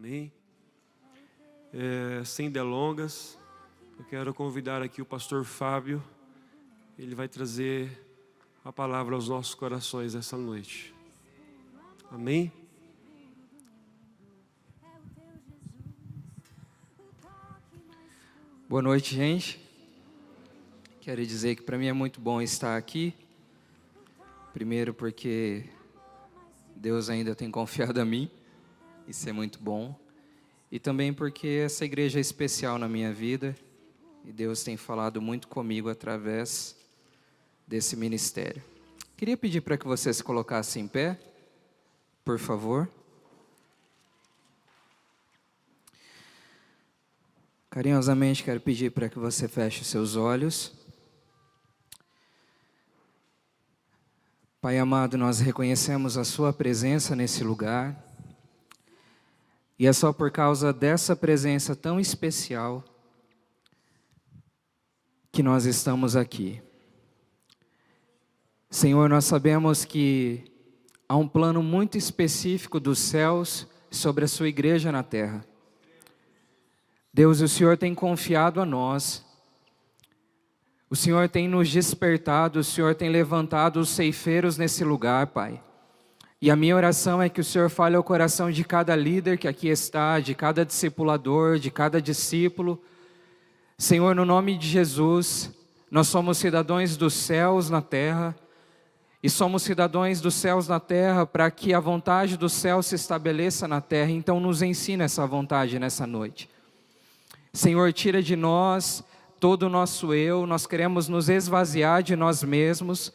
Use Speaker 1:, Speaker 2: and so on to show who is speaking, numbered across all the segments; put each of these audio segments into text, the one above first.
Speaker 1: Amém? Sem delongas, eu quero convidar aqui o pastor Fábio. Ele vai trazer a palavra aos nossos corações essa noite. Amém?
Speaker 2: Boa noite, gente. Quero dizer que para mim é muito bom estar aqui. Primeiro porque Deus ainda tem confiado a mim. Isso é muito bom. E também porque essa igreja é especial na minha vida. E Deus tem falado muito comigo através desse ministério. Queria pedir para que você se colocasse em pé, por favor. Carinhosamente quero pedir para que você feche os seus olhos. Pai amado, nós reconhecemos a sua presença nesse lugar. E é só por causa dessa presença tão especial que nós estamos aqui. Senhor, nós sabemos que há um plano muito específico dos céus sobre a sua igreja na terra. Deus, o Senhor tem confiado a nós, o Senhor tem nos despertado, o Senhor tem levantado os ceifeiros nesse lugar, Pai. E a minha oração é que o Senhor fale ao coração de cada líder que aqui está, de cada discipulador, de cada discípulo. Senhor, no nome de Jesus, nós somos cidadãos dos céus na terra, e somos cidadãos dos céus na terra para que a vontade do céu se estabeleça na terra. Então nos ensina essa vontade nessa noite. Senhor, tira de nós todo o nosso eu, nós queremos nos esvaziar de nós mesmos.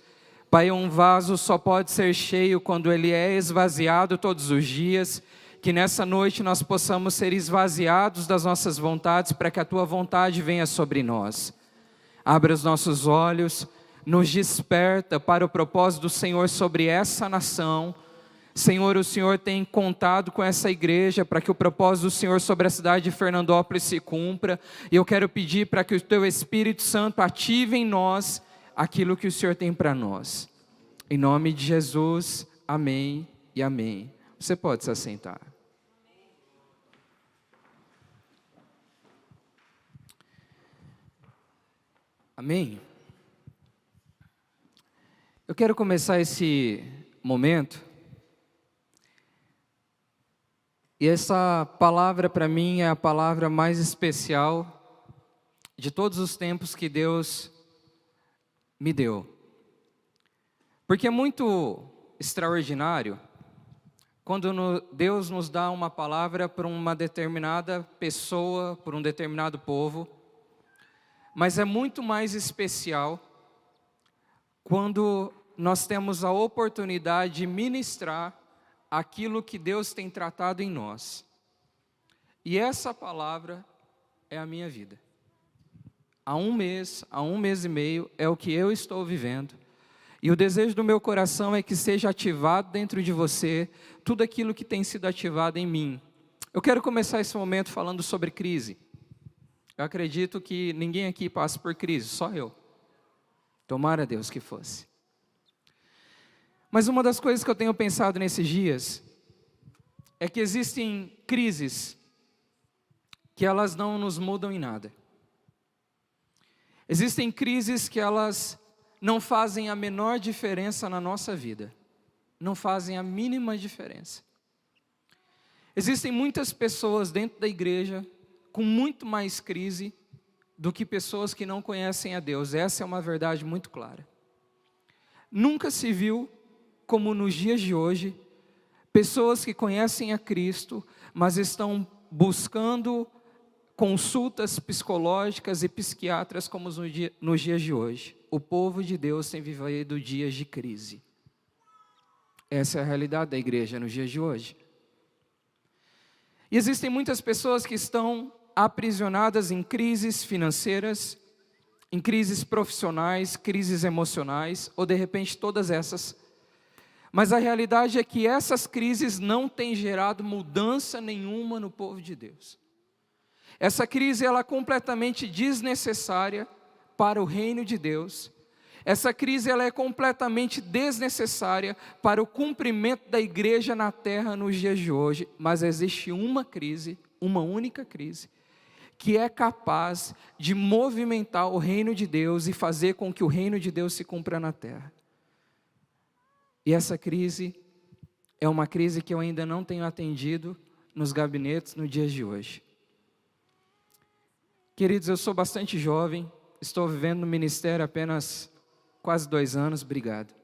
Speaker 2: Pai, um vaso só pode ser cheio quando ele é esvaziado todos os dias. Que nessa noite nós possamos ser esvaziados das nossas vontades para que a Tua vontade venha sobre nós. Abra os nossos olhos, nos desperta para o propósito do Senhor sobre essa nação. Senhor, o Senhor tem contado com essa igreja para que o propósito do Senhor sobre a cidade de Fernandópolis se cumpra. E eu quero pedir para que o Teu Espírito Santo ative em nós aquilo que o Senhor tem para nós. Em nome de Jesus, amém e amém. Você pode se assentar. Amém? Eu quero começar esse momento. E essa palavra para mim é a palavra mais especial de todos os tempos que Deus me deu. Porque é muito extraordinário quando Deus nos dá uma palavra para uma determinada pessoa, para um determinado povo. Mas é muito mais especial quando nós temos a oportunidade de ministrar aquilo que Deus tem tratado em nós. E essa palavra é a minha vida. Há um mês e meio, é o que eu estou vivendo. E o desejo do meu coração é que seja ativado dentro de você tudo aquilo que tem sido ativado em mim. Eu quero começar esse momento falando sobre crise. Eu acredito que ninguém aqui passa por crise, só eu. Tomara Deus que fosse. Mas uma das coisas que eu tenho pensado nesses dias é que existem crises que elas não nos mudam em nada. Existem crises que elas não fazem a menor diferença na nossa vida. Não fazem a mínima diferença. Existem muitas pessoas dentro da igreja com muito mais crise do que pessoas que não conhecem a Deus. Essa é uma verdade muito clara. Nunca se viu como nos dias de hoje, pessoas que conhecem a Cristo, mas estão buscando consultas psicológicas e psiquiatras como nos dias de hoje. O povo de Deus tem vivido dias de crise. Essa é a realidade da igreja nos dias de hoje. E existem muitas pessoas que estão aprisionadas em crises financeiras, em crises profissionais, crises emocionais, ou de repente todas essas. Mas a realidade é que essas crises não têm gerado mudança nenhuma no povo de Deus. Essa crise ela é completamente desnecessária para o reino de Deus. Essa crise ela é completamente desnecessária para o cumprimento da igreja na terra nos dias de hoje, mas existe uma crise, uma única crise, que é capaz de movimentar o reino de Deus e fazer com que o reino de Deus se cumpra na terra. E essa crise é uma crise que eu ainda não tenho atendido nos gabinetes no dia de hoje. Queridos, eu sou bastante jovem, estou vivendo no ministério apenas quase 2 anos, obrigado.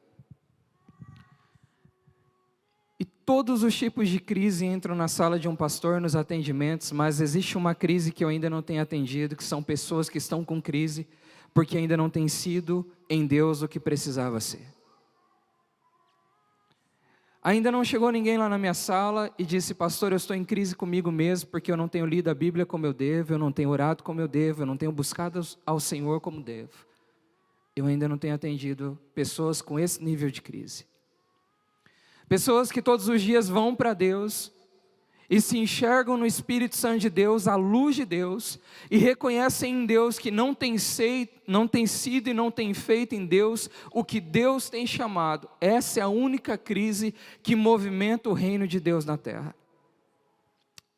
Speaker 2: E todos os tipos de crise entram na sala de um pastor, nos atendimentos, mas existe uma crise que eu ainda não tenho atendido, que são pessoas que estão com crise, porque ainda não tem sido em Deus o que precisava ser. Ainda não chegou ninguém lá na minha sala e disse: pastor, eu estou em crise comigo mesmo, porque eu não tenho lido a Bíblia como eu devo, eu não tenho orado como eu devo, eu não tenho buscado ao Senhor como devo. Eu ainda não tenho atendido pessoas com esse nível de crise. Pessoas que todos os dias vão para Deus e se enxergam no Espírito Santo de Deus, à luz de Deus, e reconhecem em Deus que não tem sido e não tem feito em Deus o que Deus tem chamado. Essa é a única crise que movimenta o reino de Deus na terra.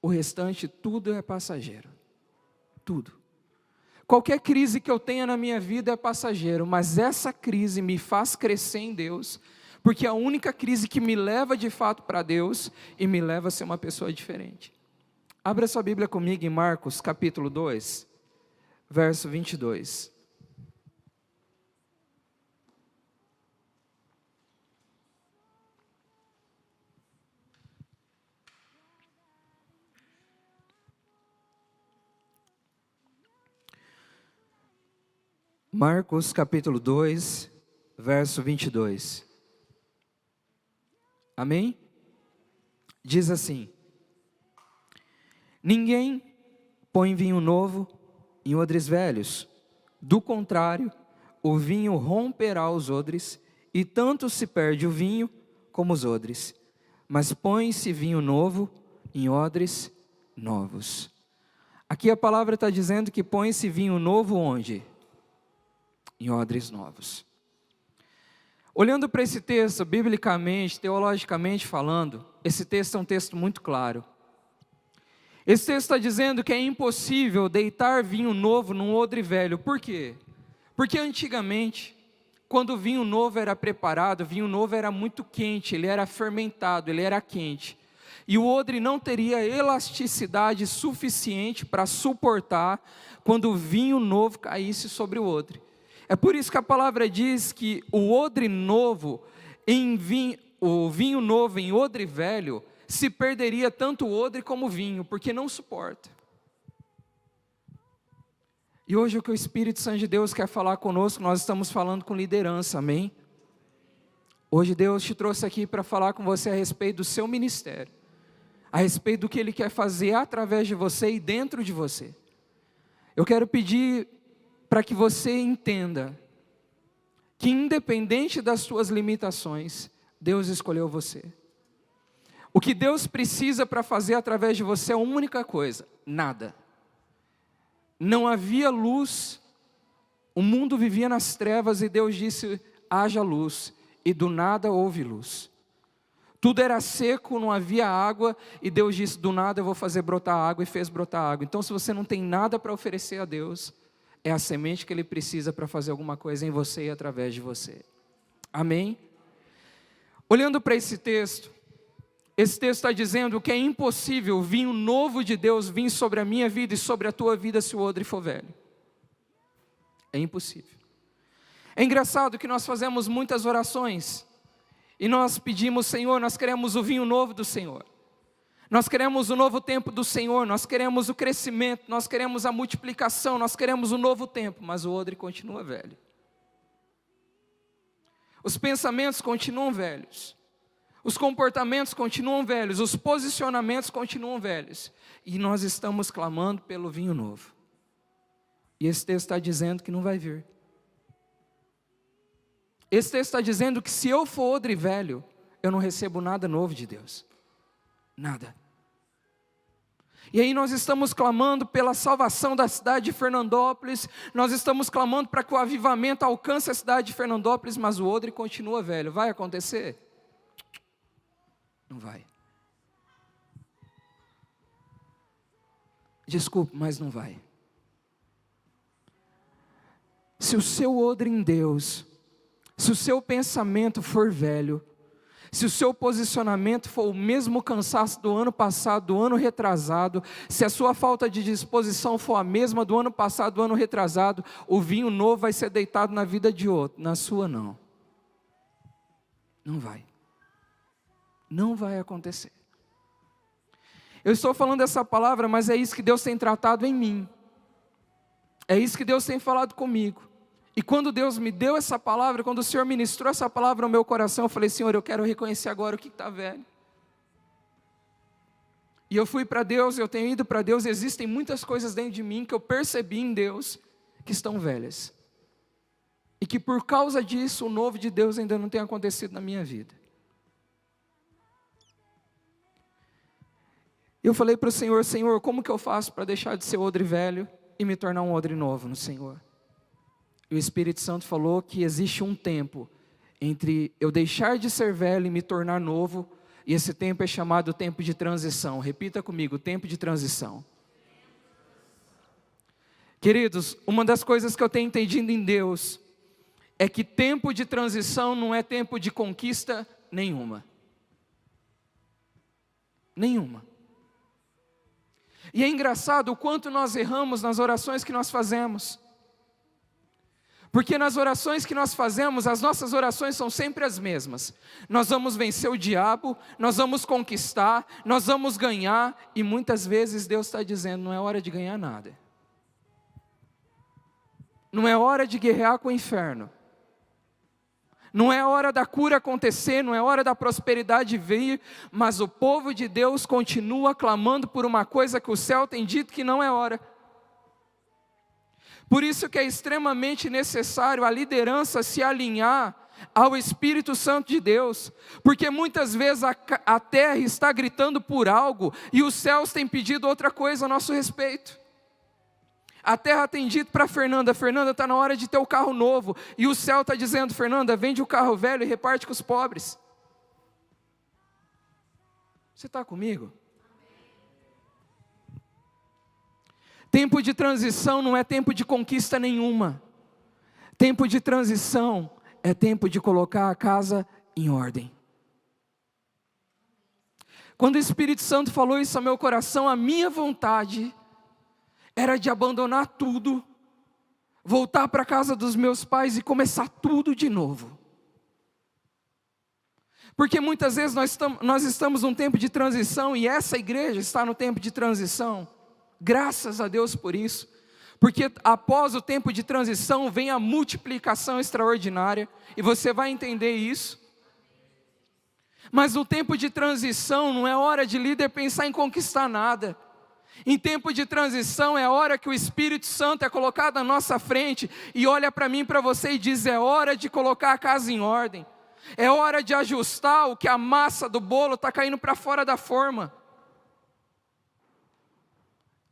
Speaker 2: O restante, tudo é passageiro. Tudo. Qualquer crise que eu tenha na minha vida é passageiro, mas essa crise me faz crescer em Deus, porque é a única crise que me leva de fato para Deus e me leva a ser uma pessoa diferente. Abra sua Bíblia comigo em Marcos capítulo 2, verso 22. Marcos capítulo 2, verso 22. Amém? Diz assim: ninguém põe vinho novo em odres velhos, do contrário, o vinho romperá os odres, e tanto se perde o vinho como os odres. Mas põe-se vinho novo em odres novos. Aqui a palavra está dizendo que põe-se vinho novo onde? Em odres novos. Olhando para esse texto, biblicamente, teologicamente falando, esse texto é um texto muito claro. Esse texto está dizendo que é impossível deitar vinho novo num odre velho. Por quê? Porque antigamente, quando o vinho novo era preparado, o vinho novo era muito quente, ele era fermentado, ele era quente. E o odre não teria elasticidade suficiente para suportar quando o vinho novo caísse sobre o odre. É por isso que a palavra diz que o odre novo, o vinho novo em odre velho, se perderia tanto o odre como o vinho, porque não suporta. E hoje o que o Espírito Santo de Deus quer falar conosco, nós estamos falando com liderança, amém? Hoje Deus te trouxe aqui para falar com você a respeito do seu ministério, a respeito do que Ele quer fazer através de você e dentro de você. Eu quero pedir para que você entenda que independente das suas limitações, Deus escolheu você. O que Deus precisa para fazer através de você é uma única coisa: nada. Não havia luz, o mundo vivia nas trevas e Deus disse: haja luz, e do nada houve luz. Tudo era seco, não havia água, e Deus disse: do nada eu vou fazer brotar água, e fez brotar água. Então, se você não tem nada para oferecer a Deus, é a semente que Ele precisa para fazer alguma coisa em você e através de você. Amém? Olhando para esse texto está dizendo que é impossível o vinho novo de Deus vir sobre a minha vida e sobre a tua vida se o odre for velho. É impossível. É engraçado que nós fazemos muitas orações e nós pedimos: Senhor, nós queremos o vinho novo do Senhor. Nós queremos o novo tempo do Senhor, nós queremos o crescimento, nós queremos a multiplicação, nós queremos o novo tempo, mas o odre continua velho. Os pensamentos continuam velhos, os comportamentos continuam velhos, os posicionamentos continuam velhos, e nós estamos clamando pelo vinho novo. E esse texto está dizendo que não vai vir. Esse texto está dizendo que se eu for odre velho, eu não recebo nada novo de Deus. Nada. E aí nós estamos clamando pela salvação da cidade de Fernandópolis, nós estamos clamando para que o avivamento alcance a cidade de Fernandópolis, mas o odre continua velho. Vai acontecer? Não vai. Desculpe, mas não vai. Se o seu odre em Deus, se o seu pensamento for velho, se o seu posicionamento for o mesmo cansaço do ano passado, do ano retrasado, se a sua falta de disposição for a mesma do ano passado, do ano retrasado, o vinho novo vai ser deitado na vida de outro, na sua não. Não vai. Não vai acontecer. Eu estou falando essa palavra, mas é isso que Deus tem tratado em mim. É isso que Deus tem falado comigo. E quando Deus me deu essa palavra, quando o Senhor ministrou essa palavra no meu coração, eu falei: Senhor, eu quero reconhecer agora o que está velho. E eu fui para Deus, eu tenho ido para Deus, existem muitas coisas dentro de mim que eu percebi em Deus que estão velhas. E que por causa disso, o novo de Deus ainda não tem acontecido na minha vida. Eu falei para o Senhor: Senhor, como que eu faço para deixar de ser odre velho e me tornar um odre novo no Senhor? E o Espírito Santo falou que existe um tempo entre eu deixar de ser velho e me tornar novo, e esse tempo é chamado tempo de transição. Repita comigo: tempo de transição. Queridos, uma das coisas que eu tenho entendido em Deus é que tempo de transição não é tempo de conquista nenhuma. Nenhuma. E é engraçado o quanto nós erramos nas orações que nós fazemos. Porque nas orações que nós fazemos, as nossas orações são sempre as mesmas. Nós vamos vencer o diabo, nós vamos conquistar, nós vamos ganhar. E muitas vezes Deus está dizendo: não é hora de ganhar nada. Não é hora de guerrear com o inferno. Não é hora da cura acontecer, não é hora da prosperidade vir. Mas o povo de Deus continua clamando por uma coisa que o céu tem dito que não é hora. Por isso que é extremamente necessário a liderança se alinhar ao Espírito Santo de Deus, porque muitas vezes a terra está gritando por algo, e os céus têm pedido outra coisa a nosso respeito. A terra tem dito para Fernanda: Fernanda, está na hora de ter o carro novo, e o céu está dizendo: Fernanda, vende o carro velho e reparte com os pobres. Você está comigo? Tempo de transição não é tempo de conquista nenhuma. Tempo de transição é tempo de colocar a casa em ordem. Quando o Espírito Santo falou isso ao meu coração, a minha vontade era de abandonar tudo, voltar para a casa dos meus pais e começar tudo de novo. Porque muitas vezes nós estamos num tempo de transição, e essa igreja está no tempo de transição. Graças a Deus por isso, porque após o tempo de transição vem a multiplicação extraordinária, e você vai entender isso. Mas no tempo de transição não é hora de líder pensar em conquistar nada. Em tempo de transição é hora que o Espírito Santo é colocado na nossa frente e olha para mim e para você e diz: é hora de colocar a casa em ordem, é hora de ajustar o que a massa do bolo está caindo para fora da forma.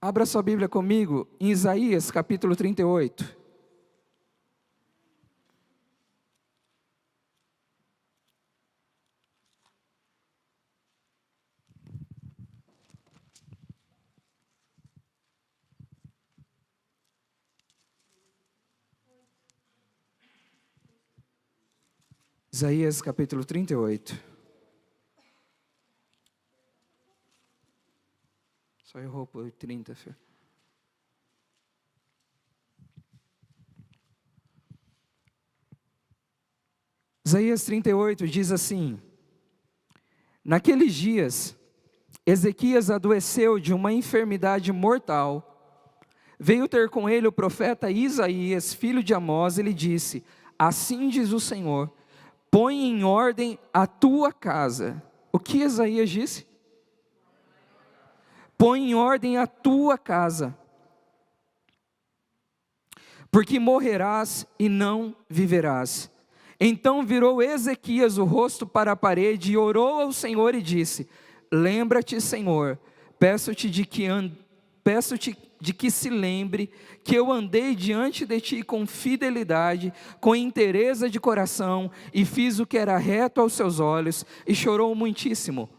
Speaker 2: Abra sua Bíblia comigo em Isaías capítulo 38. Isaías capítulo 38. Só errou por 30, filho. Isaías 38 diz assim: naqueles dias, Ezequias adoeceu de uma enfermidade mortal. Veio ter com ele o profeta Isaías, filho de Amós, e lhe disse: assim diz o Senhor, põe em ordem a tua casa. O que Isaías disse? Põe em ordem a tua casa, porque morrerás e não viverás. Então virou Ezequias o rosto para a parede e orou ao Senhor e disse: lembra-te, Senhor, peço-te de que se lembre que eu andei diante de ti com fidelidade, com inteireza de coração, e fiz o que era reto aos seus olhos, e chorou muitíssimo.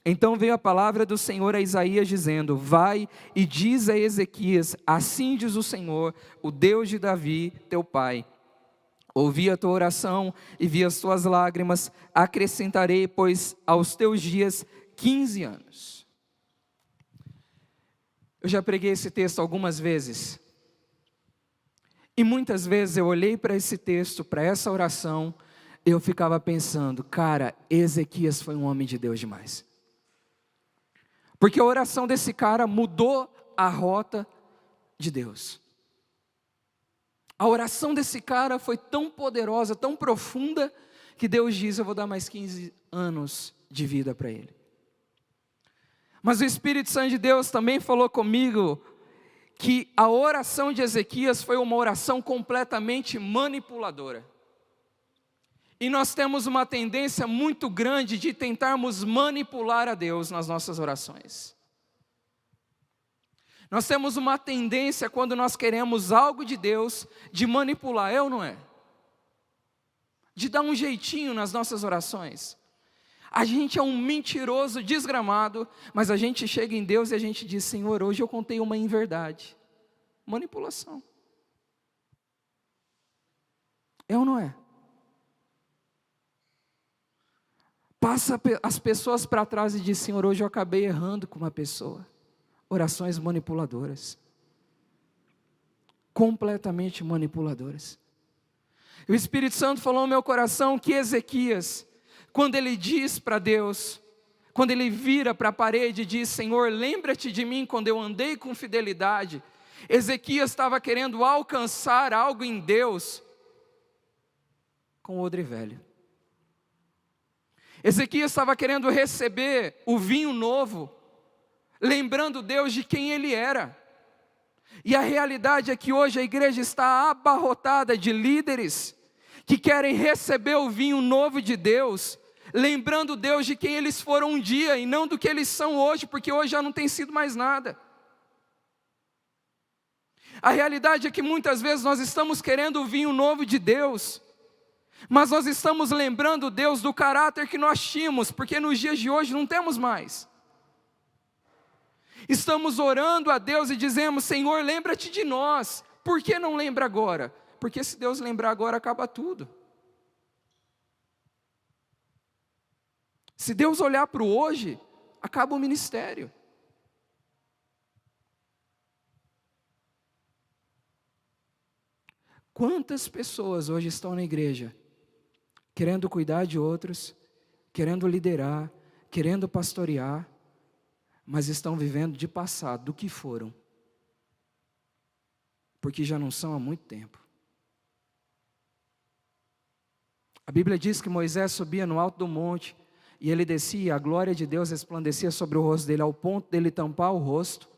Speaker 2: Então veio a palavra do Senhor a Isaías dizendo: vai e diz a Ezequias, assim diz o Senhor, o Deus de Davi, teu pai: ouvi a tua oração e vi as tuas lágrimas, acrescentarei, pois, aos teus dias 15 anos. Eu já preguei esse texto algumas vezes, e muitas vezes eu olhei para esse texto, para essa oração, e eu ficava pensando: cara, Ezequias foi um homem de Deus demais. Porque a oração desse cara mudou a rota de Deus. A oração desse cara foi tão poderosa, tão profunda, que Deus diz: eu vou dar mais 15 anos de vida para ele. Mas o Espírito Santo de Deus também falou comigo que a oração de Ezequias foi uma oração completamente manipuladora. E nós temos uma tendência muito grande de tentarmos manipular a Deus nas nossas orações. Nós temos uma tendência, quando nós queremos algo de Deus, de manipular, é ou não é? De dar um jeitinho nas nossas orações. A gente é um mentiroso desgramado, mas a gente chega em Deus e a gente diz: Senhor, hoje eu contei uma inverdade. Manipulação. É ou não é? Passa as pessoas para trás e diz: Senhor, hoje eu acabei errando com uma pessoa. Orações manipuladoras. Completamente manipuladoras. E o Espírito Santo falou no meu coração que Ezequias, quando ele diz para Deus, quando ele vira para a parede e diz: Senhor, lembra-te de mim quando eu andei com fidelidade. Ezequias estava querendo alcançar algo em Deus com o odre velho. Ezequias estava querendo receber o vinho novo, lembrando Deus de quem Ele era. E a realidade é que hoje a igreja está abarrotada de líderes que querem receber o vinho novo de Deus, lembrando Deus de quem eles foram um dia e não do que eles são hoje, porque hoje já não tem sido mais nada. A realidade é que muitas vezes nós estamos querendo o vinho novo de Deus, mas nós estamos lembrando Deus do caráter que nós tínhamos, porque nos dias de hoje não temos mais. Estamos orando a Deus e dizemos: Senhor, lembra-te de nós. Por que não lembra agora? Porque se Deus lembrar agora, acaba tudo. Se Deus olhar para o hoje, acaba o ministério. Quantas pessoas hoje estão na igreja querendo cuidar de outros, querendo liderar, querendo pastorear, mas estão vivendo de passado, do que foram, porque já não são há muito tempo. A Bíblia diz que Moisés subia no alto do monte, e ele descia, e a glória de Deus resplandecia sobre o rosto dele, ao ponto dele tampar o rosto,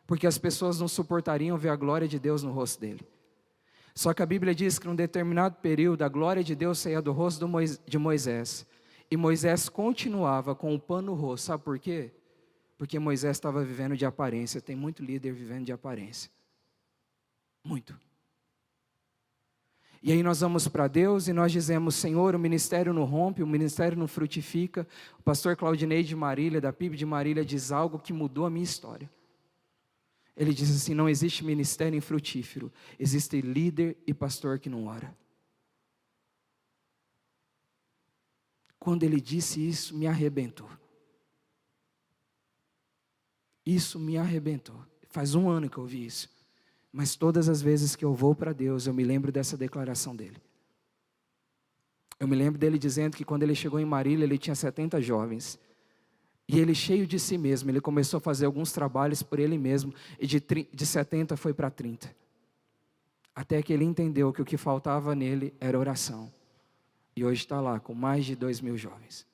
Speaker 2: porque as pessoas não suportariam ver a glória de Deus no rosto dele. Só que a Bíblia diz que num determinado período a glória de Deus saía do rosto de Moisés, e Moisés continuava com o pano no rosto. Sabe por quê? Porque Moisés estava vivendo de aparência. Tem muito líder vivendo de aparência. Muito. E aí nós vamos para Deus e nós dizemos: Senhor, o ministério não rompe, o ministério não frutifica. O pastor Claudinei de Marília, da PIB de Marília, diz algo que mudou a minha história. Ele diz assim: não existe ministério infrutífero, existe líder e pastor que não ora. Quando ele disse isso, me arrebentou. Isso me arrebentou. Faz 1 ano que eu ouvi isso. Mas todas as vezes que eu vou para Deus, eu me lembro dessa declaração dele. Eu me lembro dele dizendo que quando ele chegou em Marília, ele tinha 70 jovens. E ele, cheio de si mesmo, ele começou a fazer alguns trabalhos por ele mesmo, e de 70 foi para 30. Até que ele entendeu que o que faltava nele era oração. E hoje está lá, com mais de 2.000 jovens.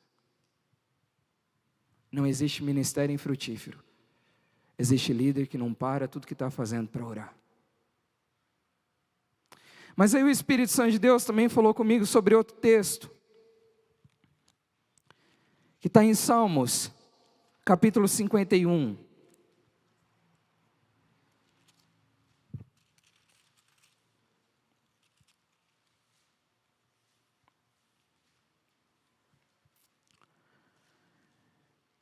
Speaker 2: Não existe ministério infrutífero. Existe líder que não para tudo que está fazendo para orar. Mas aí o Espírito Santo de Deus também falou comigo sobre outro texto, que está em Salmos, capítulo 51.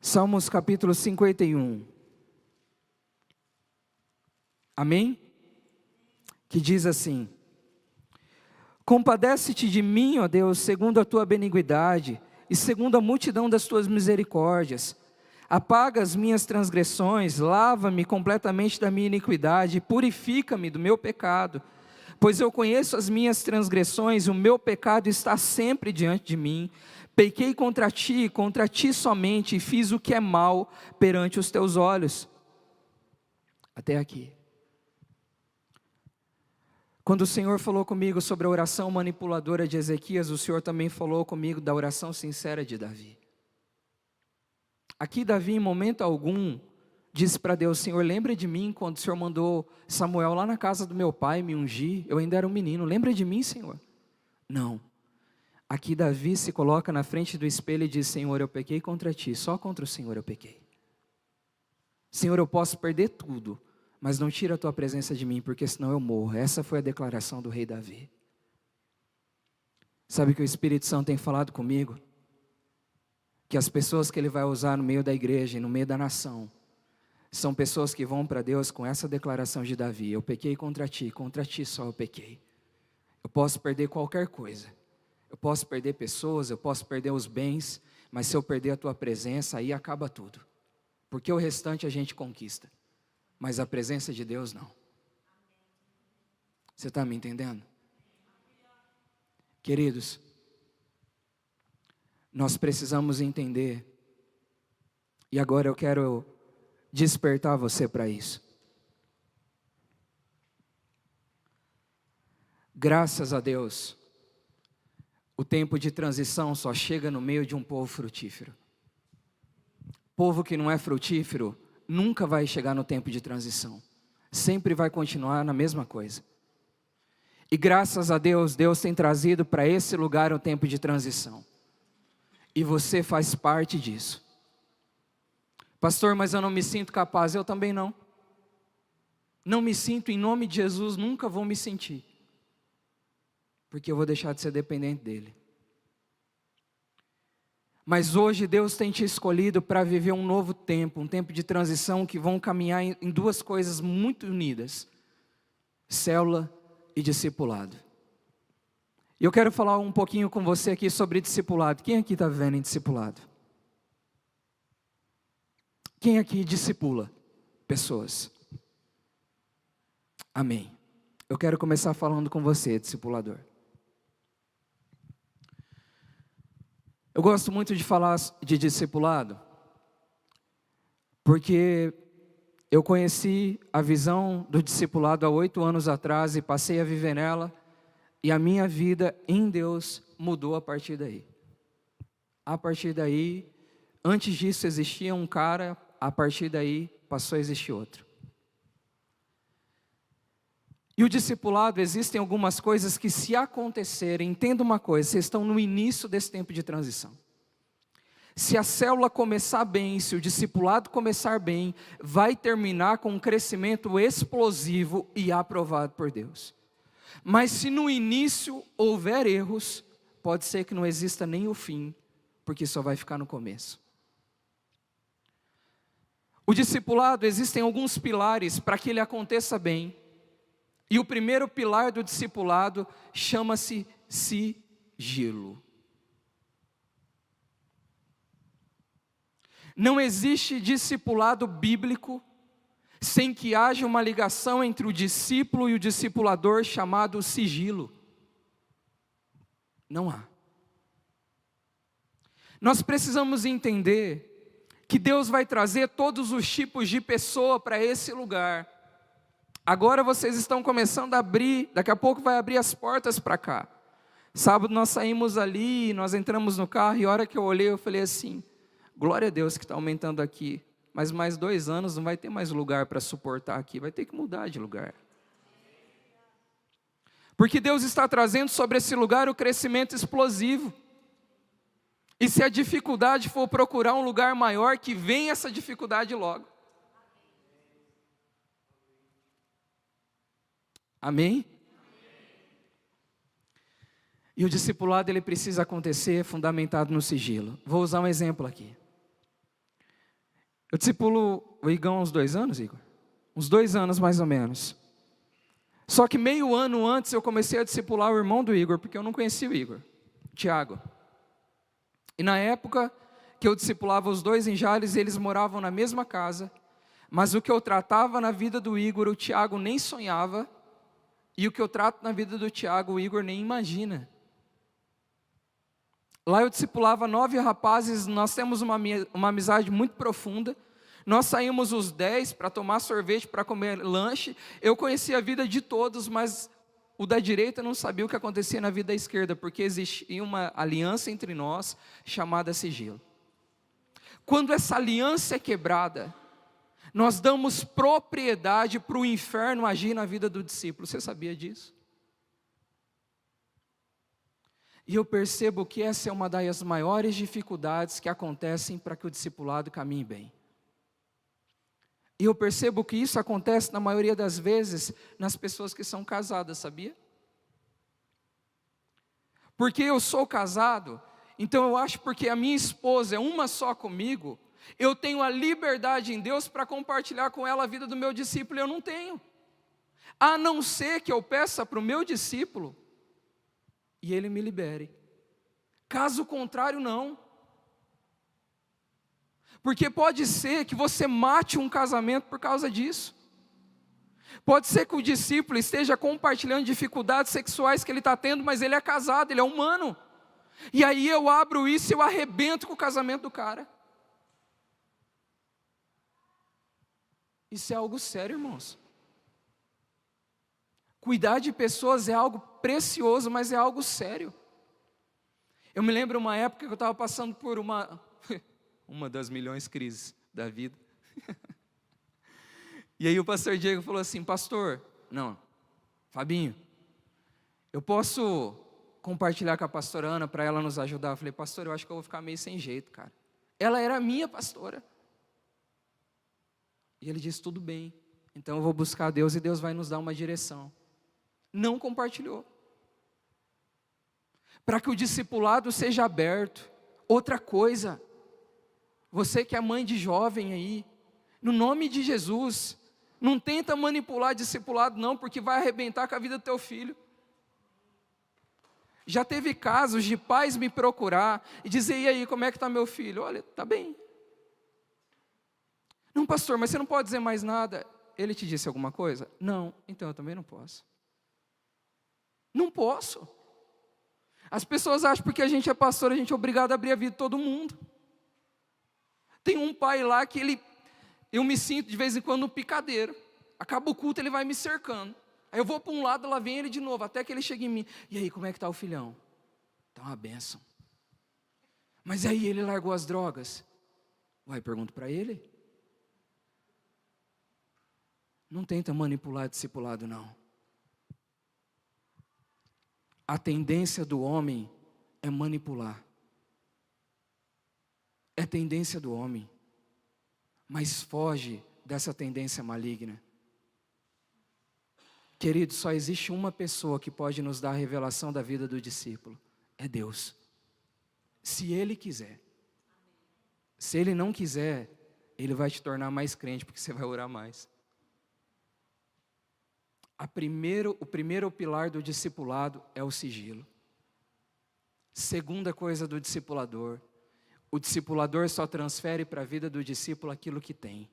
Speaker 2: Salmos capítulo 51. Amém? Que diz assim: compadece-te de mim, ó Deus, segundo a tua benignidade e segundo a multidão das tuas misericórdias. Apaga as minhas transgressões, lava-me completamente da minha iniquidade, purifica-me do meu pecado. Pois eu conheço as minhas transgressões, o meu pecado está sempre diante de mim. Pequei contra ti somente, e fiz o que é mal perante os teus olhos. Até aqui. Quando o Senhor falou comigo sobre a oração manipuladora de Ezequias, o Senhor também falou comigo da oração sincera de Davi. Aqui Davi, em momento algum, disse para Deus: Senhor, lembra de mim quando o Senhor mandou Samuel lá na casa do meu pai me ungir, eu ainda era um menino, lembra de mim, Senhor? Não. Aqui Davi se coloca na frente do espelho e diz: Senhor, eu pequei contra ti, só contra o Senhor eu pequei. Senhor, eu posso perder tudo, mas não tira a tua presença de mim, porque senão eu morro. Essa foi a declaração do rei Davi. Sabe que o Espírito Santo tem falado comigo? Que as pessoas que Ele vai usar no meio da igreja e no meio da nação, são pessoas que vão para Deus com essa declaração de Davi: eu pequei contra ti só eu pequei. Eu posso perder qualquer coisa, eu posso perder pessoas, eu posso perder os bens, mas se eu perder a tua presença, aí acaba tudo. Porque o restante a gente conquista, mas a presença de Deus não. Você está me entendendo? Queridos, nós precisamos entender, e agora eu quero despertar você para isso. Graças a Deus, o tempo de transição só chega no meio de um povo frutífero. Povo que não é frutífero nunca vai chegar no tempo de transição, sempre vai continuar na mesma coisa. E graças a Deus, Deus tem trazido para esse lugar o tempo de transição. E você faz parte disso. Pastor, mas eu não me sinto capaz. Eu também não. Não me sinto, em nome de Jesus, nunca vou me sentir. Porque eu vou deixar de ser dependente dEle. Mas hoje Deus tem te escolhido para viver um novo tempo, um tempo de transição que vão caminhar em duas coisas muito unidas: célula e discipulado. E eu quero falar um pouquinho com você aqui sobre discipulado. Quem aqui está vivendo em discipulado? Quem aqui discipula pessoas? Amém. Eu quero começar falando com você, discipulador. Eu gosto muito de falar de discipulado, porque eu conheci a visão do discipulado há 8 anos atrás e passei a viver nela, e a minha vida em Deus mudou a partir daí. A partir daí, antes disso existia um cara, a partir daí passou a existir outro. E o discipulado, existem algumas coisas que, se acontecerem, entenda uma coisa: vocês estão no início desse tempo de transição. Se a célula começar bem, se o discipulado começar bem, vai terminar com um crescimento explosivo e aprovado por Deus. Mas se no início houver erros, pode ser que não exista nem o fim, porque só vai ficar no começo. O discipulado, existem alguns pilares para que ele aconteça bem. E o primeiro pilar do discipulado chama-se sigilo. Não existe discipulado bíblico sem que haja uma ligação entre o discípulo e o discipulador chamado sigilo. Não há. Nós precisamos entender que Deus vai trazer todos os tipos de pessoa para esse lugar. Agora vocês estão começando a abrir, daqui a pouco vai abrir as portas para cá. Sábado nós saímos ali, nós entramos no carro, e a hora que eu olhei eu falei assim: glória a Deus que está aumentando aqui, mas mais 2 anos não vai ter mais lugar para suportar aqui, vai ter que mudar de lugar. Porque Deus está trazendo sobre esse lugar o crescimento explosivo. E se a dificuldade for procurar um lugar maior, que venha essa dificuldade logo. Amém? E o discipulado, ele precisa acontecer fundamentado no sigilo. Vou usar um exemplo aqui. Eu discipulo o Igão há uns 2 anos, Igor? Uns 2 anos mais ou menos. Só que meio ano antes eu comecei a discipular o irmão do Igor, porque eu não conhecia o Igor, Tiago. E na época que eu discipulava os dois em Jales, eles moravam na mesma casa, mas o que eu tratava na vida do Igor, o Tiago nem sonhava, e o que eu trato na vida do Tiago, o Igor nem imagina. Lá eu discipulava 9 rapazes, nós temos uma amizade muito profunda. Nós saímos os 10 para tomar sorvete, para comer lanche. Eu conhecia a vida de todos, mas o da direita não sabia o que acontecia na vida da esquerda, porque existia uma aliança entre nós, chamada sigilo. Quando essa aliança é quebrada, nós damos propriedade para o inferno agir na vida do discípulo. Você sabia disso? E eu percebo que essa é uma das maiores dificuldades que acontecem para que o discipulado caminhe bem. E eu percebo que isso acontece na maioria das vezes nas pessoas que são casadas, sabia? Porque eu sou casado, então eu acho porque a minha esposa é uma só comigo, eu tenho a liberdade em Deus para compartilhar com ela a vida do meu discípulo, e eu não tenho. A não ser que eu peça para o meu discípulo e ele me libere. Caso contrário, não. Porque pode ser que você mate um casamento por causa disso. Pode ser que o discípulo esteja compartilhando dificuldades sexuais que ele está tendo, mas ele é casado, ele é humano. E aí eu abro isso e eu arrebento com o casamento do cara. Isso é algo sério, irmãos. Cuidar de pessoas é algo precioso, mas é algo sério. Eu me lembro uma época que eu estava passando por uma das milhões de crises da vida. E aí o pastor Diego falou assim, pastor, Fabinho, eu posso compartilhar com a pastora Ana para ela nos ajudar? Eu falei, pastor, eu acho que eu vou ficar meio sem jeito, cara. Ela era minha pastora. E ele disse, tudo bem, então eu vou buscar a Deus e Deus vai nos dar uma direção. Não compartilhou. Para que o discipulado seja aberto. Outra coisa, você que é mãe de jovem aí, no nome de Jesus, não tenta manipular discipulado não, porque vai arrebentar com a vida do teu filho. Já teve casos de pais me procurar e dizer, e aí, como é que está meu filho? Olha, está bem. Não, pastor, mas você não pode dizer mais nada. Ele te disse alguma coisa? Não, então eu também não posso. Não posso. As pessoas acham que porque a gente é pastor, a gente é obrigado a abrir a vida de todo mundo. Tem um pai lá que eu me sinto de vez em quando um picadeiro. Acaba o culto, ele vai me cercando. Aí eu vou para um lado, lá vem ele de novo, até que ele chega em mim. E aí, como é que está o filhão? Está uma bênção. Mas aí ele largou as drogas. Uai, pergunto para ele. Não tenta manipular discipulado, não. A tendência do homem é manipular. É tendência do homem. Mas foge dessa tendência maligna. Querido, só existe uma pessoa que pode nos dar a revelação da vida do discípulo. É Deus. Se Ele quiser. Se Ele não quiser, Ele vai te tornar mais crente, porque você vai orar mais. O primeiro pilar do discipulado é o sigilo. Segunda coisa do discipulador, o discipulador só transfere para a vida do discípulo aquilo que tem.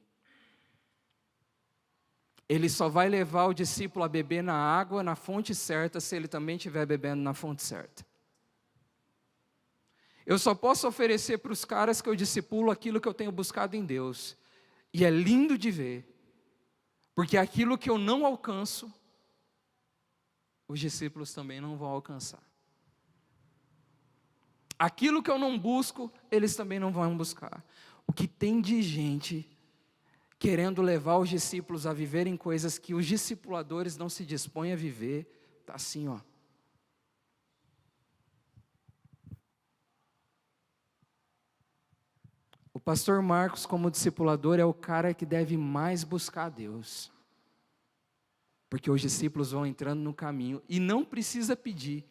Speaker 2: Ele só vai levar o discípulo a beber na água, na fonte certa, se ele também estiver bebendo na fonte certa. Eu só posso oferecer para os caras que eu discipulo aquilo que eu tenho buscado em Deus. E é lindo de ver. Porque aquilo que eu não alcanço, os discípulos também não vão alcançar. Aquilo que eu não busco, eles também não vão buscar. O que tem de gente querendo levar os discípulos a viverem coisas que os discipuladores não se dispõem a viver, está assim, ó. O pastor Marcos, como discipulador, é o cara que deve mais buscar a Deus. Porque os discípulos vão entrando no caminho e não precisa pedir.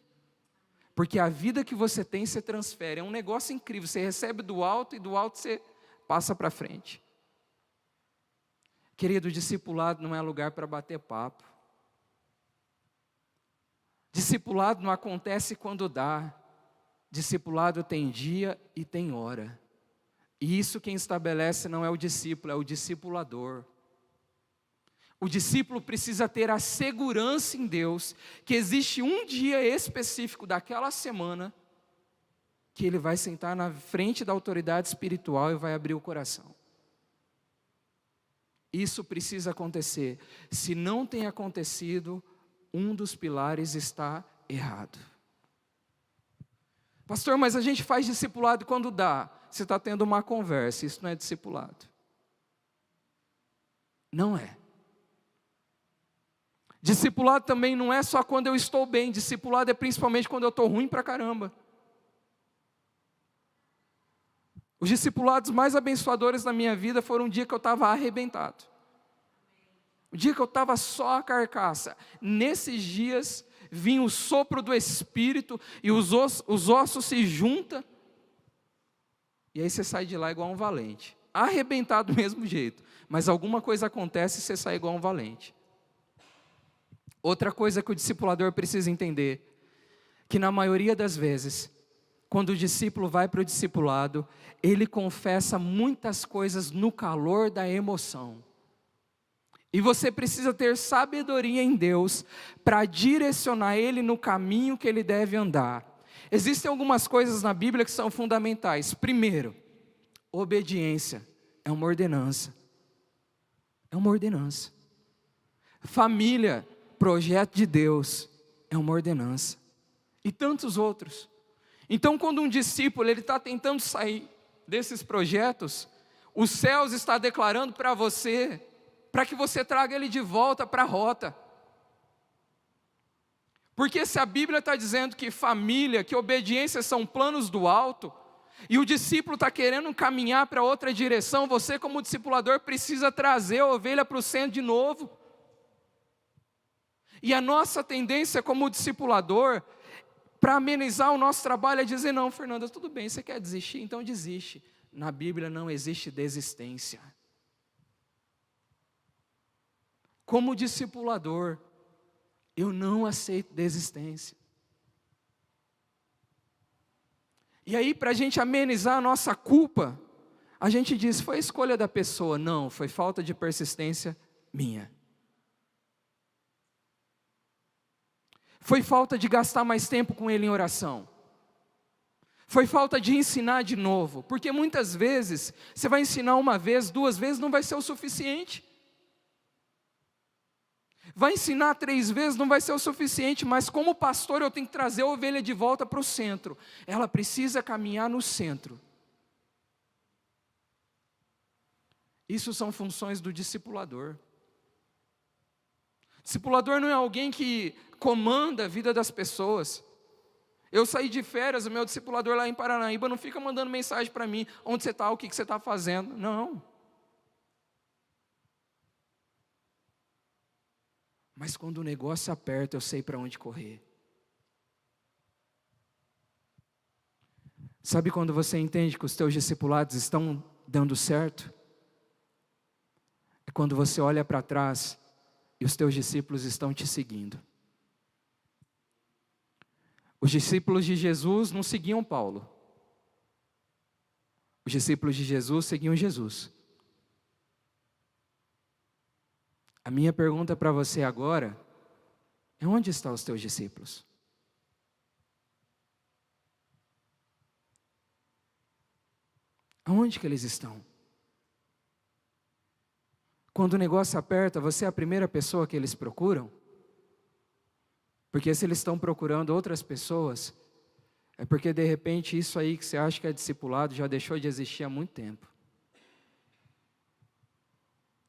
Speaker 2: Porque a vida que você tem, você transfere. É um negócio incrível. Você recebe do alto e do alto você passa para frente. Querido, discipulado não é lugar para bater papo. Discipulado não acontece quando dá. Discipulado tem dia e tem hora. E isso quem estabelece não é o discípulo, é o discipulador. O discípulo precisa ter a segurança em Deus que existe um dia específico daquela semana que ele vai sentar na frente da autoridade espiritual e vai abrir o coração. Isso precisa acontecer. Se não tem acontecido, um dos pilares está errado. Pastor, mas a gente faz discipulado quando dá. Você está tendo uma conversa, isso não é discipulado. Não é. Discipulado também não é só quando eu estou bem. Discipulado é principalmente quando eu estou ruim pra caramba. Os discipulados mais abençoadores da minha vida foram um dia que eu estava arrebentado. O dia que eu estava só a carcaça. Nesses dias, vinha o sopro do Espírito e os ossos se juntam. E aí você sai de lá igual um valente. Arrebentado do mesmo jeito. Mas alguma coisa acontece e você sai igual um valente. Outra coisa que o discipulador precisa entender, que na maioria das vezes, quando o discípulo vai para o discipulado, ele confessa muitas coisas no calor da emoção. E você precisa ter sabedoria em Deus para direcionar ele no caminho que ele deve andar. Existem algumas coisas na Bíblia que são fundamentais. Primeiro, obediência é uma ordenança. É uma ordenança. Família, projeto de Deus, é uma ordenança. E tantos outros. Então, quando um discípulo está tentando sair desses projetos, os céus está declarando para você, para que você traga ele de volta para a rota. Porque se a Bíblia está dizendo que família, que obediência são planos do alto, e o discípulo está querendo caminhar para outra direção, você como discipulador precisa trazer a ovelha para o centro de novo. E a nossa tendência como discipulador, para amenizar o nosso trabalho, é dizer, não, Fernanda, tudo bem, você quer desistir? Então desiste. Na Bíblia não existe desistência. Como discipulador, eu não aceito desistência. E aí, para a gente amenizar a nossa culpa, a gente diz, foi a escolha da pessoa. Não, foi falta de persistência minha. Foi falta de gastar mais tempo com ele em oração. Foi falta de ensinar de novo. Porque muitas vezes, você vai ensinar uma vez, 2 vezes, não vai ser o suficiente. Vai ensinar 3 vezes, não vai ser o suficiente, mas como pastor eu tenho que trazer a ovelha de volta para o centro. Ela precisa caminhar no centro. Isso são funções do discipulador. Discipulador não é alguém que comanda a vida das pessoas. Eu saí de férias, o meu discipulador lá em Paranaíba não fica mandando mensagem para mim, onde você está, o que você está fazendo. Não. Mas quando o negócio aperta, eu sei para onde correr. Sabe quando você entende que os teus discipulados estão dando certo? É quando você olha para trás e os teus discípulos estão te seguindo. Os discípulos de Jesus não seguiam Paulo. Os discípulos de Jesus seguiam Jesus. A minha pergunta para você agora é: onde estão os teus discípulos? Aonde que eles estão? Quando o negócio aperta, você é a primeira pessoa que eles procuram? Porque se eles estão procurando outras pessoas, é porque de repente isso aí que você acha que é discipulado já deixou de existir há muito tempo.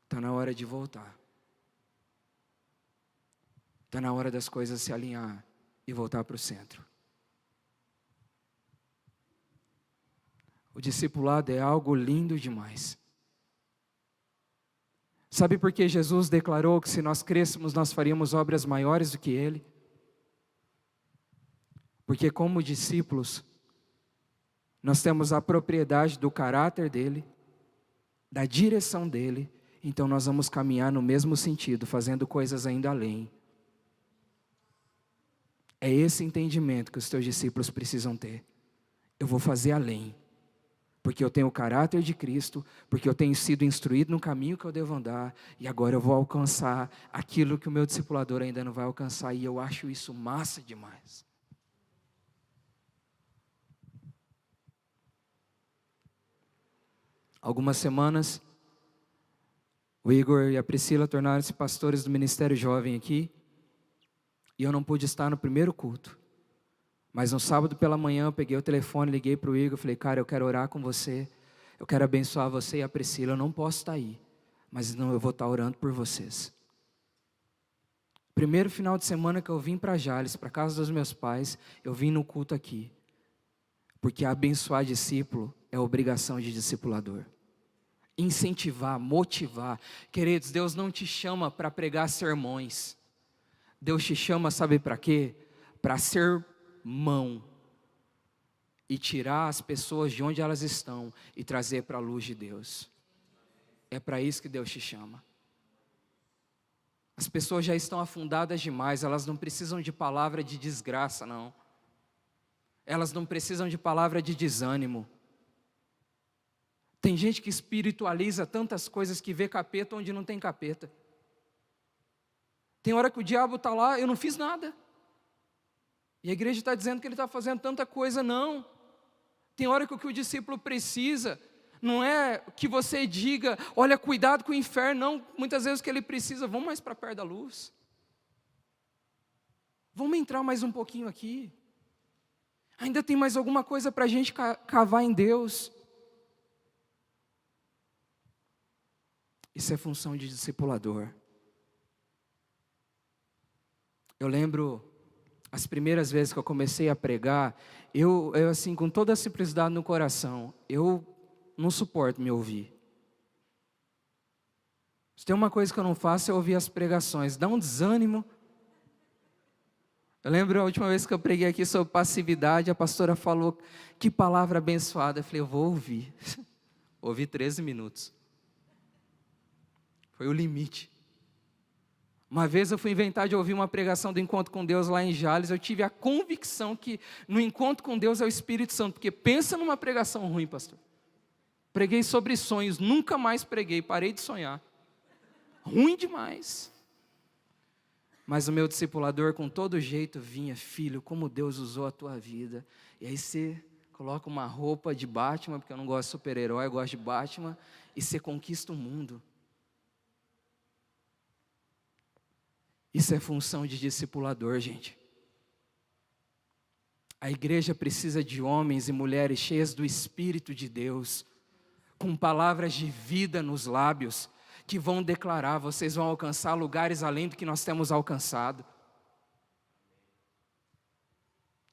Speaker 2: Está na hora de voltar. Está na hora das coisas se alinhar e voltar para o centro. O discipulado é algo lindo demais. Sabe por que Jesus declarou que se nós crescêssemos, nós faríamos obras maiores do que Ele? Porque como discípulos, nós temos a propriedade do caráter dEle, da direção dEle, então nós vamos caminhar no mesmo sentido, fazendo coisas ainda além. É esse entendimento que os teus discípulos precisam ter. Eu vou fazer além, porque eu tenho o caráter de Cristo, porque eu tenho sido instruído no caminho que eu devo andar, e agora eu vou alcançar aquilo que o meu discipulador ainda não vai alcançar, e eu acho isso massa demais. Algumas semanas, o Igor e a Priscila tornaram-se pastores do Ministério Jovem aqui, e eu não pude estar no primeiro culto. Mas no sábado pela manhã eu peguei o telefone, liguei para o Igor, falei, cara, eu quero orar com você, eu quero abençoar você e a Priscila, eu não posso estar aí, mas não, eu vou estar orando por vocês. Primeiro final de semana que eu vim para Jales, para a casa dos meus pais, eu vim no culto aqui, porque abençoar discípulo é obrigação de discipulador. Incentivar, motivar. Queridos, Deus não te chama para pregar sermões, Deus te chama, sabe para quê? Para ser mão e tirar as pessoas de onde elas estão e trazer para a luz de Deus. É para isso que Deus te chama. As pessoas já estão afundadas demais, elas não precisam de palavra de desgraça, não. Elas não precisam de palavra de desânimo. Tem gente que espiritualiza tantas coisas que vê capeta onde não tem capeta. Tem hora que o diabo está lá, eu não fiz nada. E a igreja está dizendo que ele está fazendo tanta coisa, não. Tem hora que o discípulo precisa, não é que você diga, olha, cuidado com o inferno, não. Muitas vezes o que ele precisa, vamos mais para perto da luz. Vamos entrar mais um pouquinho aqui. Ainda tem mais alguma coisa para a gente cavar em Deus. Isso é função de discipulador. Eu lembro, as primeiras vezes que eu comecei a pregar, eu assim, com toda a simplicidade no coração, eu não suporto me ouvir. Se tem uma coisa que eu não faço é ouvir as pregações, dá um desânimo. Eu lembro a última vez que eu preguei aqui sobre passividade, a pastora falou, que palavra abençoada. Eu falei, eu vou ouvir. Ouvi 13 minutos. Foi o limite. Uma vez eu fui inventar de ouvir uma pregação do Encontro com Deus lá em Jales, eu tive a convicção que no Encontro com Deus é o Espírito Santo, porque pensa numa pregação ruim, pastor. Preguei sobre sonhos, nunca mais preguei, parei de sonhar. Ruim demais. Mas o meu discipulador com todo jeito vinha, filho, como Deus usou a tua vida. E aí você coloca uma roupa de Batman, porque eu não gosto de super-herói, eu gosto de Batman, e você conquista o mundo. Isso é função de discipulador, gente. A igreja precisa de homens e mulheres cheias do Espírito de Deus, com palavras de vida nos lábios, que vão declarar, vocês vão alcançar lugares além do que nós temos alcançado.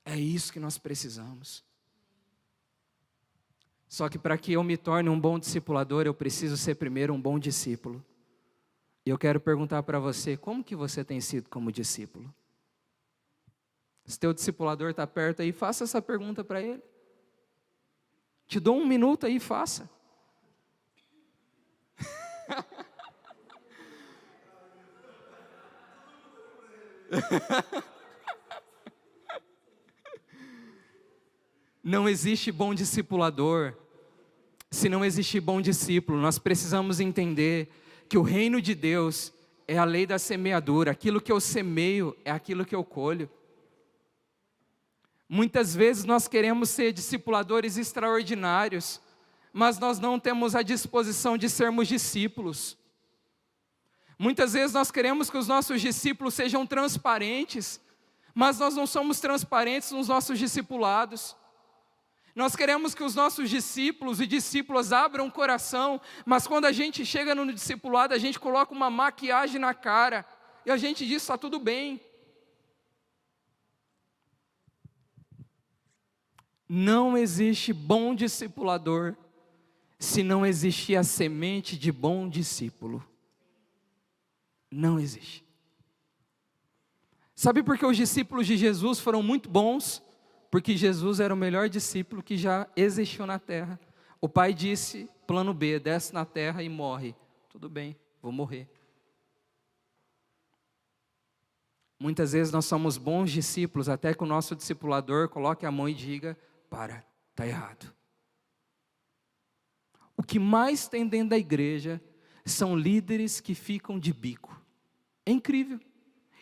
Speaker 2: É isso que nós precisamos. Só que para que eu me torne um bom discipulador, eu preciso ser primeiro um bom discípulo. E eu quero perguntar para você, como que você tem sido como discípulo? Se teu discipulador está perto aí, faça essa pergunta para ele. Te dou 1 minuto aí, faça. Não existe bom discipulador se não existe bom discípulo. Nós precisamos entender que o reino de Deus é a lei da semeadura. Aquilo que eu semeio é aquilo que eu colho. Muitas vezes nós queremos ser discipuladores extraordinários, mas nós não temos a disposição de sermos discípulos. Muitas vezes nós queremos que os nossos discípulos sejam transparentes, mas nós não somos transparentes nos nossos discipulados. Nós queremos que os nossos discípulos e discípulas abram o coração, mas quando a gente chega no discipulado, a gente coloca uma maquiagem na cara, e a gente diz, está tudo bem. Não existe bom discipulador, se não existir a semente de bom discípulo. Não existe. Sabe por que os discípulos de Jesus foram muito bons? Porque Jesus era o melhor discípulo que já existiu na terra. O pai disse, plano B, desce na terra e morre. Tudo bem, vou morrer. Muitas vezes nós somos bons discípulos, até que o nosso discipulador coloque a mão e diga, para, está errado. O que mais tem dentro da igreja são líderes que ficam de bico. É incrível.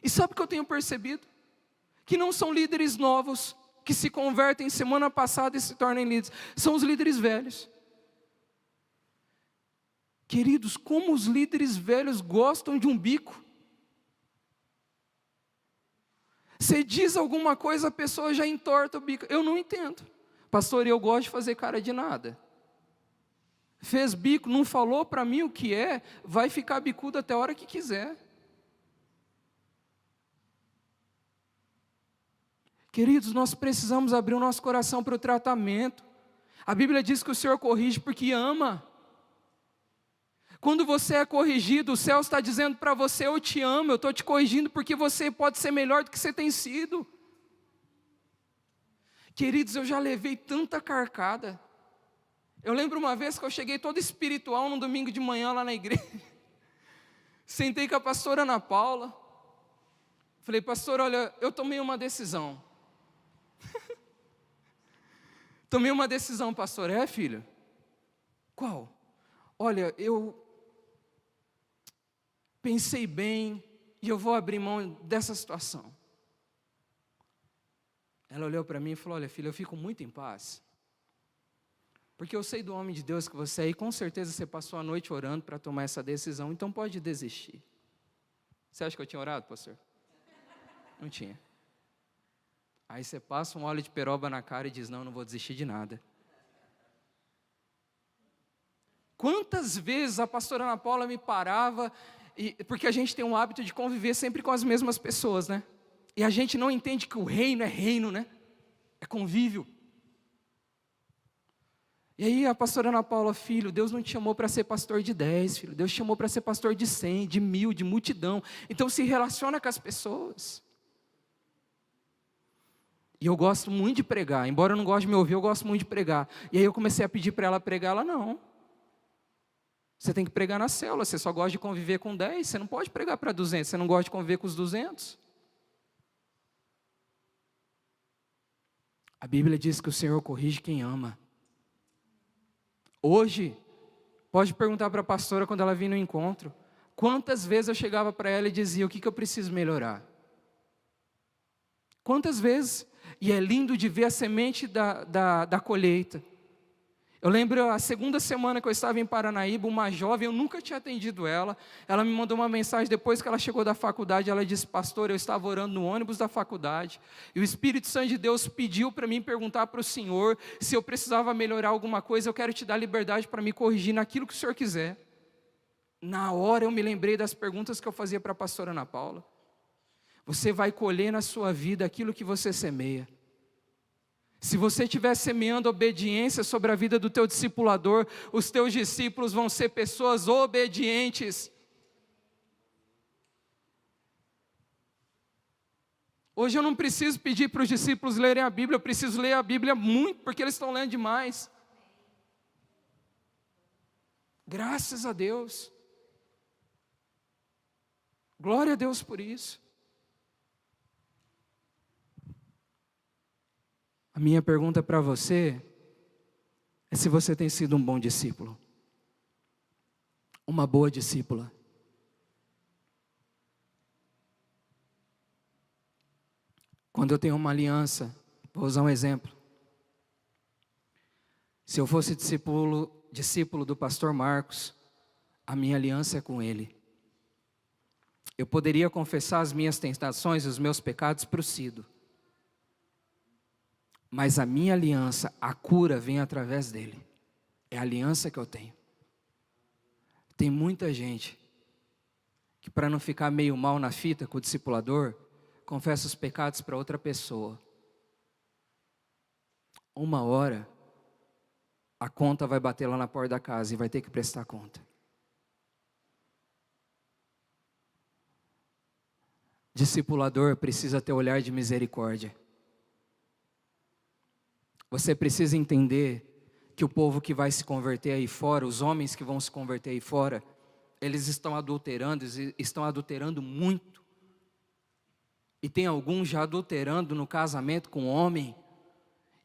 Speaker 2: E sabe o que eu tenho percebido? Que não são líderes novos, que se convertem semana passada e se tornem líderes. São os líderes velhos. Queridos, como os líderes velhos gostam de um bico. Você diz alguma coisa, a pessoa já entorta o bico. Eu não entendo. Pastor, eu gosto de fazer cara de nada. Fez bico, não falou para mim o que é, vai ficar bicudo até a hora que quiser. Queridos, nós precisamos abrir o nosso coração para o tratamento. A Bíblia diz que o Senhor corrige porque ama. Quando você é corrigido, o céu está dizendo para você, eu te amo, eu estou te corrigindo porque você pode ser melhor do que você tem sido. Queridos, eu já levei tanta carcada. Eu lembro uma vez que eu cheguei todo espiritual num domingo de manhã lá na igreja. Sentei com a pastora Ana Paula. Falei, pastor, olha, eu tomei uma decisão. Tomei uma decisão, pastor. É, filho? Qual? Olha, eu pensei bem e eu vou abrir mão dessa situação. Ela olhou para mim e falou, olha, filho, eu fico muito em paz. Porque eu sei do homem de Deus que você é e com certeza você passou a noite orando para tomar essa decisão, então pode desistir. Você acha que eu tinha orado, pastor? Não tinha. Aí você passa um óleo de peroba na cara e diz, não vou desistir de nada. Quantas vezes a pastora Ana Paula me parava, porque a gente tem um hábito de conviver sempre com as mesmas pessoas, né? E a gente não entende que o reino é reino, né? É convívio. E aí a pastora Ana Paula, filho, Deus não te chamou para ser pastor de 10, filho. Deus te chamou para ser pastor de 100, de 1000, de multidão. Então se relaciona com as pessoas. E eu gosto muito de pregar, embora eu não goste de me ouvir, eu gosto muito de pregar. E aí eu comecei a pedir para ela pregar, ela não. Você tem que pregar na célula, você só gosta de conviver com 10, você não pode pregar para 200, você não gosta de conviver com os 200. A Bíblia diz que o Senhor corrige quem ama. Hoje, pode perguntar para a pastora quando ela vir no encontro, quantas vezes eu chegava para ela e dizia, o que eu preciso melhorar? Quantas vezes? E é lindo de ver a semente da colheita. Eu lembro a segunda semana que eu estava em Paranaíba, uma jovem, eu nunca tinha atendido ela. Ela me mandou uma mensagem depois que ela chegou da faculdade. Ela disse, pastor, eu estava orando no ônibus da faculdade. E o Espírito Santo de Deus pediu para mim perguntar para o Senhor se eu precisava melhorar alguma coisa. Eu quero te dar liberdade para me corrigir naquilo que o Senhor quiser. Na hora eu me lembrei das perguntas que eu fazia para a pastora Ana Paula. Você vai colher na sua vida aquilo que você semeia. Se você estiver semeando obediência sobre a vida do teu discipulador, os teus discípulos vão ser pessoas obedientes. Hoje eu não preciso pedir para os discípulos lerem a Bíblia, eu preciso ler a Bíblia muito, porque eles estão lendo demais. Graças a Deus. Glória a Deus por isso. A minha pergunta para você é se você tem sido um bom discípulo, uma boa discípula. Quando eu tenho uma aliança, vou usar um exemplo. Se eu fosse discípulo do pastor Marcos, a minha aliança é com ele. Eu poderia confessar as minhas tentações e os meus pecados para o Cido. Mas a minha aliança, a cura vem através dele. É a aliança que eu tenho. Tem muita gente que, para não ficar meio mal na fita com o discipulador, confessa os pecados para outra pessoa. Uma hora, a conta vai bater lá na porta da casa e vai ter que prestar conta. Discipulador precisa ter olhar de misericórdia. Você precisa entender que o povo que vai se converter aí fora, os homens que vão se converter aí fora, eles estão adulterando, eles estão adulterando muito. E tem alguns já adulterando no casamento com homem.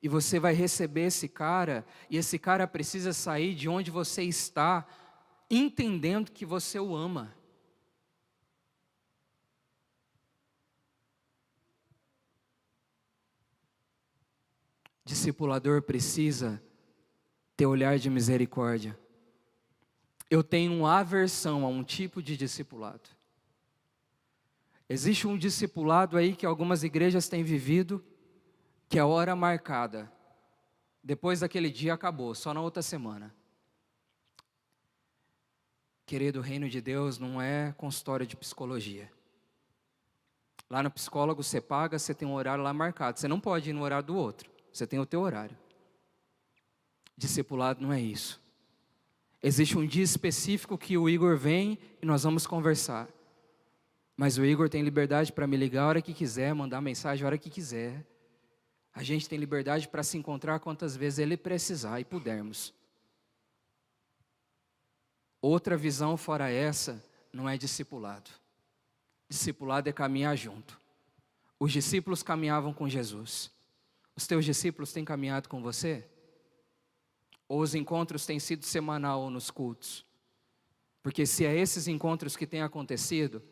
Speaker 2: E você vai receber esse cara, e esse cara precisa sair de onde você está, entendendo que você o ama. Discipulador precisa ter olhar de misericórdia. Eu tenho aversão a um tipo de discipulado. Existe um discipulado aí que algumas igrejas têm vivido, que é a hora marcada. Depois daquele dia acabou, só na outra semana. Querido, o reino de Deus não é consultório de psicologia. Lá no psicólogo você paga, você tem um horário lá marcado. Você não pode ir no horário do outro, você tem o teu horário. Discipulado não é isso. Existe um dia específico que o Igor vem e nós vamos conversar. Mas o Igor tem liberdade para me ligar a hora que quiser, mandar mensagem a hora que quiser. A gente tem liberdade para se encontrar quantas vezes ele precisar e pudermos. Outra visão fora essa não é discipulado. Discipulado é caminhar junto. Os discípulos caminhavam com Jesus. Os teus discípulos têm caminhado com você? Ou os encontros têm sido semanal ou nos cultos? Porque se é esses encontros que têm acontecido,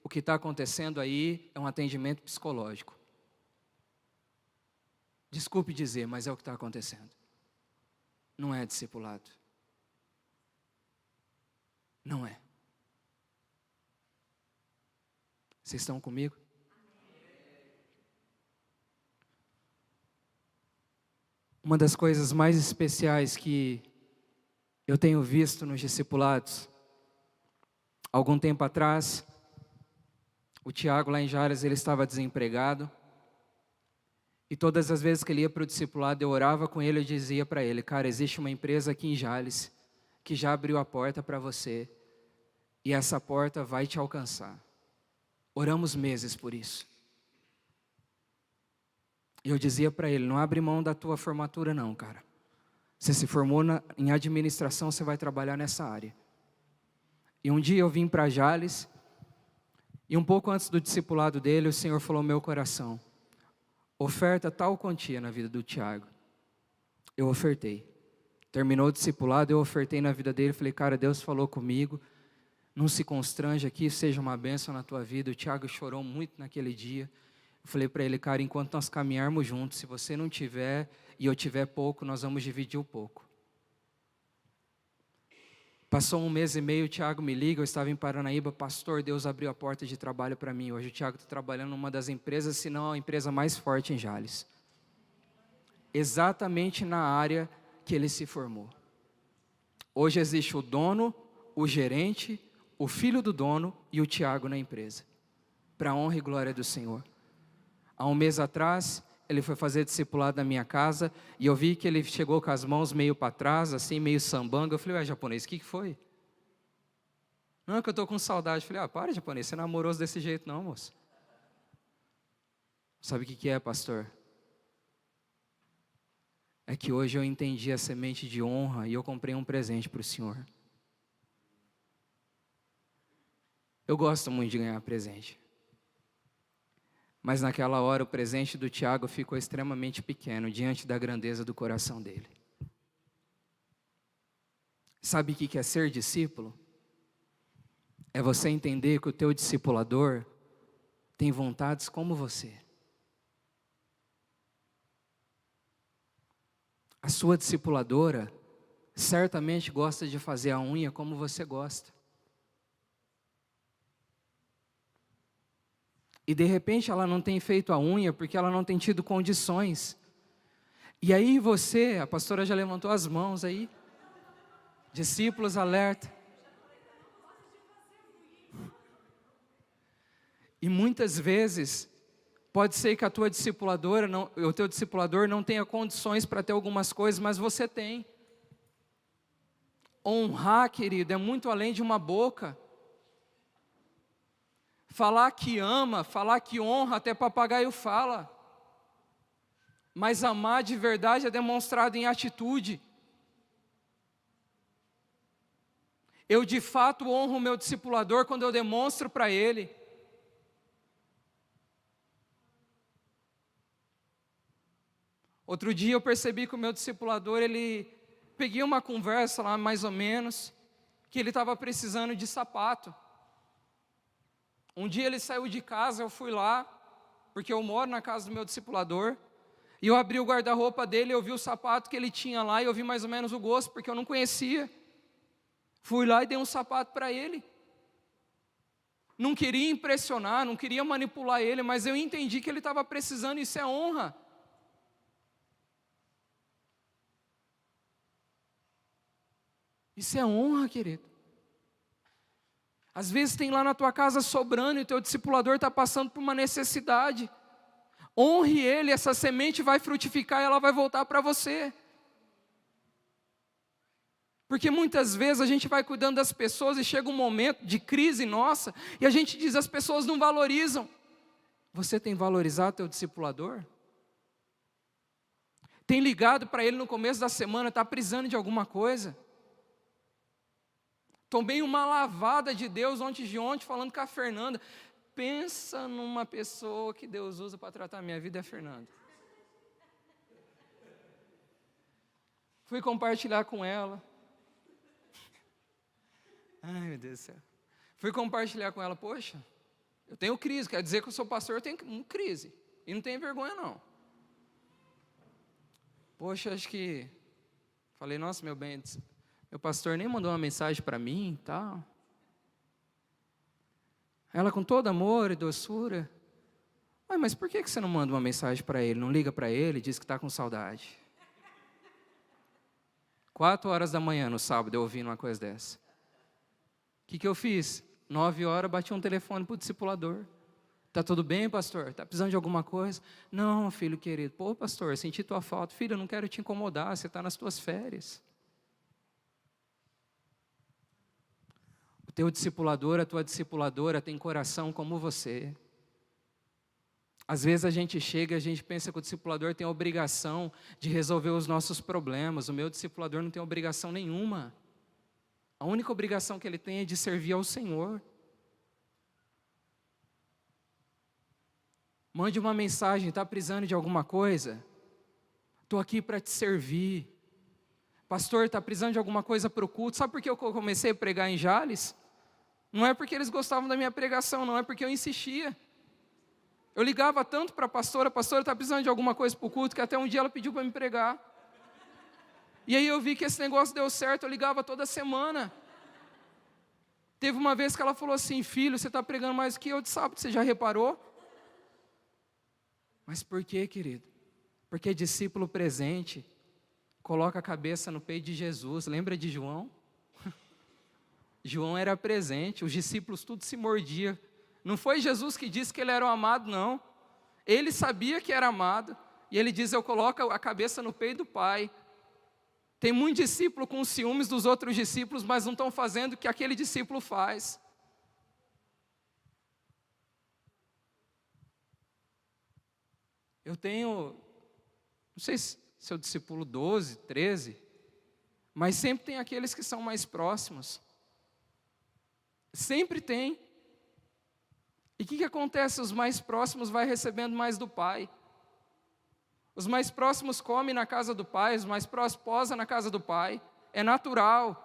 Speaker 2: o que está acontecendo aí é um atendimento psicológico. Desculpe dizer, mas é o que está acontecendo. Não é discipulado. Não é. Vocês estão comigo? Uma das coisas mais especiais que eu tenho visto nos discipulados, algum tempo atrás, o Tiago lá em Jales, ele estava desempregado, e todas as vezes que ele ia para o discipulado, eu orava com ele, eu dizia para ele, cara, existe uma empresa aqui em Jales, que já abriu a porta para você, e essa porta vai te alcançar. Oramos meses por isso. E eu dizia para ele, não abre mão da tua formatura não, cara. Você se formou em administração, você vai trabalhar nessa área. E um dia eu vim para Jales, e um pouco antes do discipulado dele, o Senhor falou no meu coração, oferta tal quantia na vida do Tiago. Eu ofertei. Terminou o discipulado, eu ofertei na vida dele, falei, cara, Deus falou comigo, não se constrange aqui, seja uma bênção na tua vida. O Tiago chorou muito naquele dia. Eu falei para ele, cara, enquanto nós caminharmos juntos, se você não tiver e eu tiver pouco, nós vamos dividir o pouco. Passou 1 mês e meio, o Tiago me liga, eu estava em Paranaíba, pastor, Deus abriu a porta de trabalho para mim. Hoje o Tiago está trabalhando numa das empresas, se não a empresa mais forte em Jales. Exatamente na área que ele se formou. Hoje existe o dono, o gerente, o filho do dono e o Tiago na empresa. Para a honra e glória do Senhor. Há 1 mês atrás, ele foi fazer discipulado na minha casa e eu vi que ele chegou com as mãos meio para trás, assim, meio sambanga. Eu falei, ué, japonês, o que foi? Não, é que eu estou com saudade. Eu falei, para, japonês, você não é amoroso desse jeito não, moço. Sabe o que é, pastor? É que hoje eu entendi a semente de honra e eu comprei um presente para o senhor. Eu gosto muito de ganhar presente. Mas naquela hora o presente do Tiago ficou extremamente pequeno diante da grandeza do coração dele. Sabe o que é ser discípulo? É você entender que o teu discipulador tem vontades como você. A sua discipuladora certamente gosta de fazer a unha como você gosta. E de repente ela não tem feito a unha porque ela não tem tido condições. E aí você, a pastora já levantou as mãos aí. Discípulos, alerta. E muitas vezes, pode ser que a tua discipuladora, o teu discipulador não tenha condições para ter algumas coisas, mas você tem. Honrar, querido, é muito além de uma boca. Falar que ama, falar que honra, até papagaio fala. Mas amar de verdade é demonstrado em atitude. Eu de fato honro o meu discipulador quando eu demonstro para ele. Outro dia eu percebi que o meu discipulador, peguei uma conversa lá mais ou menos, que ele estava precisando de sapato. Um dia ele saiu de casa, eu fui lá, porque eu moro na casa do meu discipulador, e eu abri o guarda-roupa dele, eu vi o sapato que ele tinha lá, e eu vi mais ou menos o gosto, porque eu não conhecia. Fui lá e dei um sapato para ele. Não queria impressionar, não queria manipular ele, mas eu entendi que ele estava precisando, isso é honra. Isso é honra, querido. Às vezes tem lá na tua casa sobrando e o teu discipulador está passando por uma necessidade. Honre ele, essa semente vai frutificar e ela vai voltar para você. Porque muitas vezes a gente vai cuidando das pessoas e chega um momento de crise nossa e a gente diz, as pessoas não valorizam. Você tem valorizado teu discipulador? Tem ligado para ele no começo da semana, está precisando de alguma coisa? Tomei uma lavada de Deus ontem de ontem, falando com a Fernanda. Pensa numa pessoa que Deus usa para tratar a minha vida, é a Fernanda. Fui compartilhar com ela. Ai, meu Deus do céu. Fui compartilhar com ela, poxa, eu tenho crise, quer dizer que eu sou pastor, eu tenho crise. E não tenho vergonha, não. Poxa, acho que... Falei, nossa, meu bem, meu pastor nem mandou uma mensagem para mim e tal. Ela com todo amor e doçura. Mas por que você não manda uma mensagem para ele? Não liga para ele, diz que está com saudade. 4 horas da manhã no sábado eu ouvindo uma coisa dessa. O que eu fiz? 9 horas bati um telefone para o discipulador. Está tudo bem, pastor? Está precisando de alguma coisa? Não, filho querido. Pô, pastor, eu senti tua falta. Filho, eu não quero te incomodar, você está nas tuas férias. O teu discipulador, a tua discipuladora tem coração como você. Às vezes a gente chega e a gente pensa que o discipulador tem a obrigação de resolver os nossos problemas. O meu discipulador não tem obrigação nenhuma. A única obrigação que ele tem é de servir ao Senhor. Mande uma mensagem, está precisando de alguma coisa? Estou aqui para te servir. Pastor, está precisando de alguma coisa para o culto? Sabe por que eu comecei a pregar em Jales? Não é porque eles gostavam da minha pregação, não, é porque eu insistia. Eu ligava tanto para a pastora está precisando de alguma coisa para o culto, que até um dia ela pediu para me pregar. E aí eu vi que esse negócio deu certo, eu ligava toda semana. Teve uma vez que ela falou assim, filho, você está pregando mais do que eu de sábado, você já reparou? Mas por quê, querido? Porque discípulo presente coloca a cabeça no peito de Jesus. Lembra de João? João era presente, os discípulos tudo se mordia. Não foi Jesus que disse que ele era o amado, não. Ele sabia que era amado. E ele diz, eu coloco a cabeça no peito do Pai. Tem muito discípulo com ciúmes dos outros discípulos, mas não estão fazendo o que aquele discípulo faz. Eu tenho, não sei se eu discipulo 12, 13, mas sempre tem aqueles que são mais próximos. Sempre tem. E o que acontece? Os mais próximos vai recebendo mais do Pai. Os mais próximos comem na casa do Pai, os mais próximos posam na casa do Pai. É natural.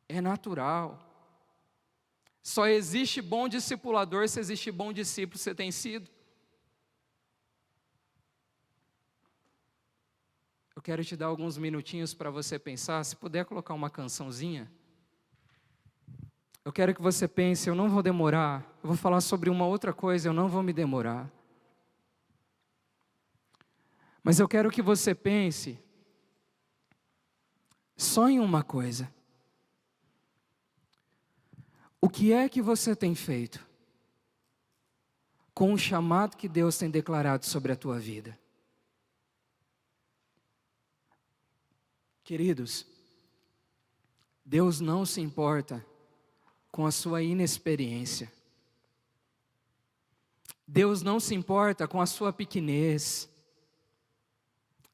Speaker 2: É natural. Só existe bom discipulador se existe bom discípulo, você tem sido. Eu quero te dar alguns minutinhos para você pensar, se puder colocar uma cançãozinha. Eu quero que você pense, eu não vou demorar, eu vou falar sobre uma outra coisa, eu não vou me demorar. Mas eu quero que você pense só em uma coisa. O que é que você tem feito com o chamado que Deus tem declarado sobre a tua vida? Queridos, Deus não se importa com a sua inexperiência. Deus não se importa com a sua pequenez.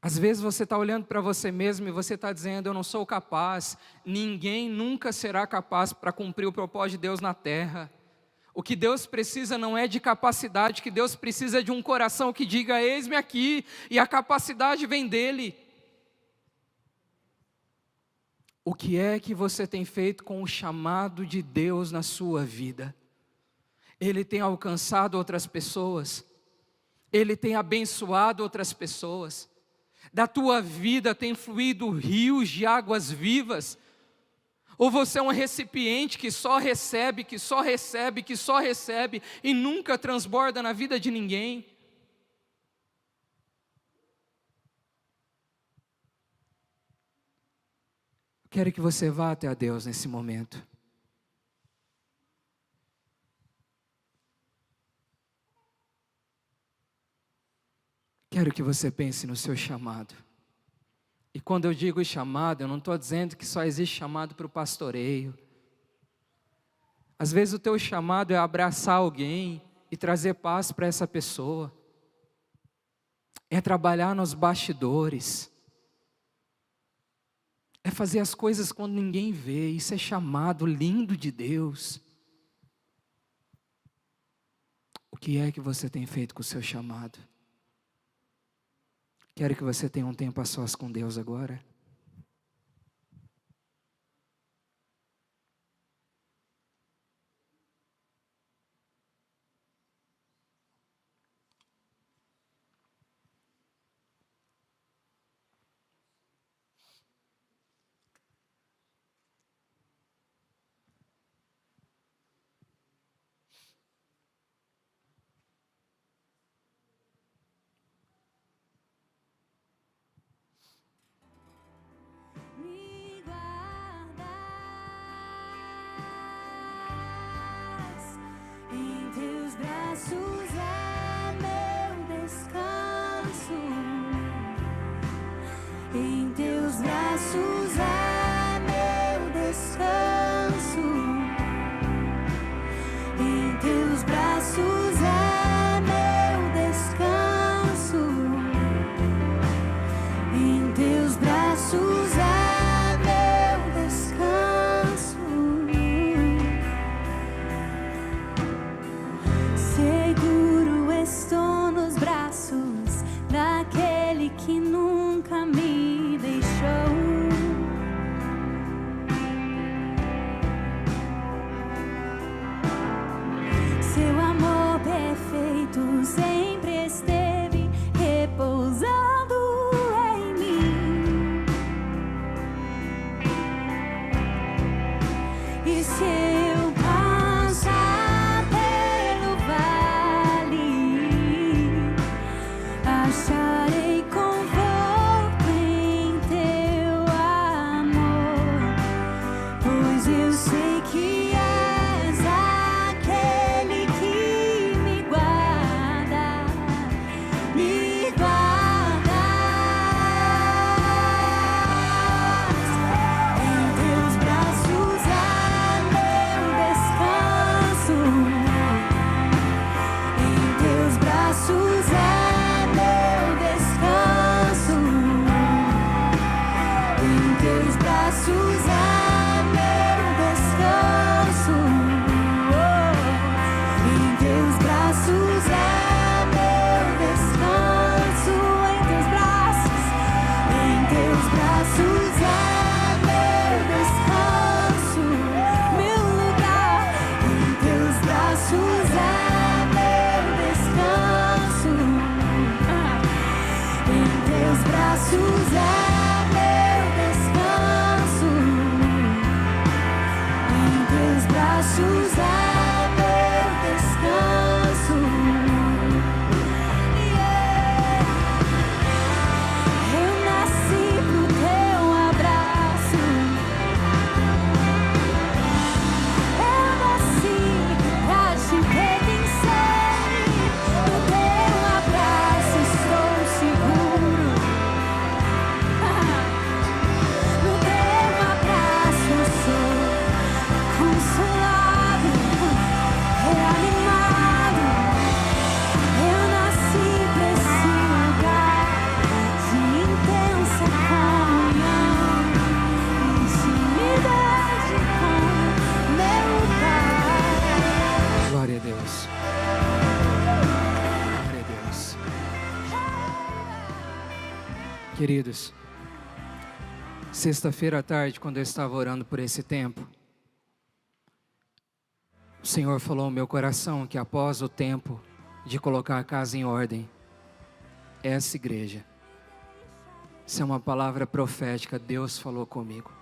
Speaker 2: Às vezes você está olhando para você mesmo e você está dizendo: eu não sou capaz. Ninguém nunca será capaz para cumprir o propósito de Deus na terra. O que Deus precisa não é de capacidade, o que Deus precisa é de um coração que diga: eis-me aqui, e a capacidade vem dEle. O que é que você tem feito com o chamado de Deus na sua vida? Ele tem alcançado outras pessoas, Ele tem abençoado outras pessoas, da tua vida tem fluído rios de águas vivas, ou você é um recipiente que só recebe, que só recebe, que só recebe e nunca transborda na vida de ninguém? Quero que você vá até a Deus nesse momento. Quero que você pense no seu chamado. E quando eu digo chamado, eu não estou dizendo que só existe chamado para o pastoreio. Às vezes o teu chamado é abraçar alguém e trazer paz para essa pessoa. É trabalhar nos bastidores. É fazer as coisas quando ninguém vê. Isso é chamado lindo de Deus. O que é que você tem feito com o seu chamado? Quero que você tenha um tempo a sós com Deus agora.
Speaker 3: Me guardas em teus braços, é meu descanso. Em teus braços é meu descanso. Em teus braços é meu descanso. Em teus braços é meu descanso. Seguro estou nos braços daquele que nunca me deixou. Seu amor perfeito sempre esteve repousando em mim. E se eu passar pelo vale, acharei conforto em teu amor, pois eu sei que és aquele que me guarda.
Speaker 2: Queridos, sexta-feira à tarde, quando eu estava orando por esse tempo, o Senhor falou ao meu coração que após o tempo de colocar a casa em ordem, essa igreja, isso é uma palavra profética, Deus falou comigo.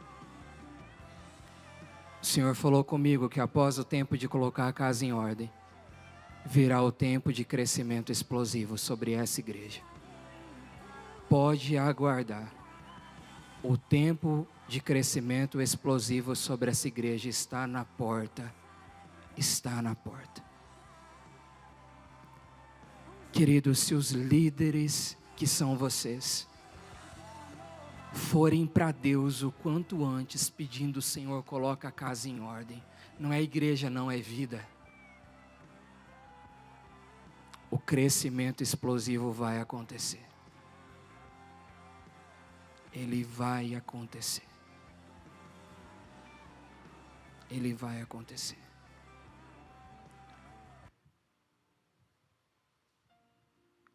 Speaker 2: O Senhor falou comigo que após o tempo de colocar a casa em ordem, virá o tempo de crescimento explosivo sobre essa igreja. Pode aguardar. O tempo de crescimento explosivo sobre essa igreja está na porta. Está na porta. Queridos, se os líderes que são vocês forem para Deus o quanto antes, pedindo: Senhor, coloca a casa em ordem. Não é igreja, não é vida. O crescimento explosivo vai acontecer. Ele vai acontecer. Ele vai acontecer.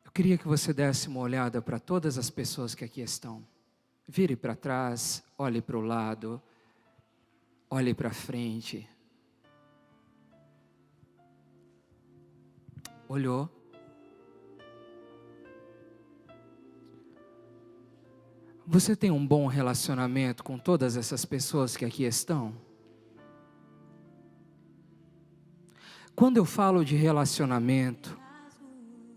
Speaker 2: Eu queria que você desse uma olhada para todas as pessoas que aqui estão. Vire para trás, olhe para o lado, olhe para frente. Olhou? Você tem um bom relacionamento com todas essas pessoas que aqui estão? Quando eu falo de relacionamento,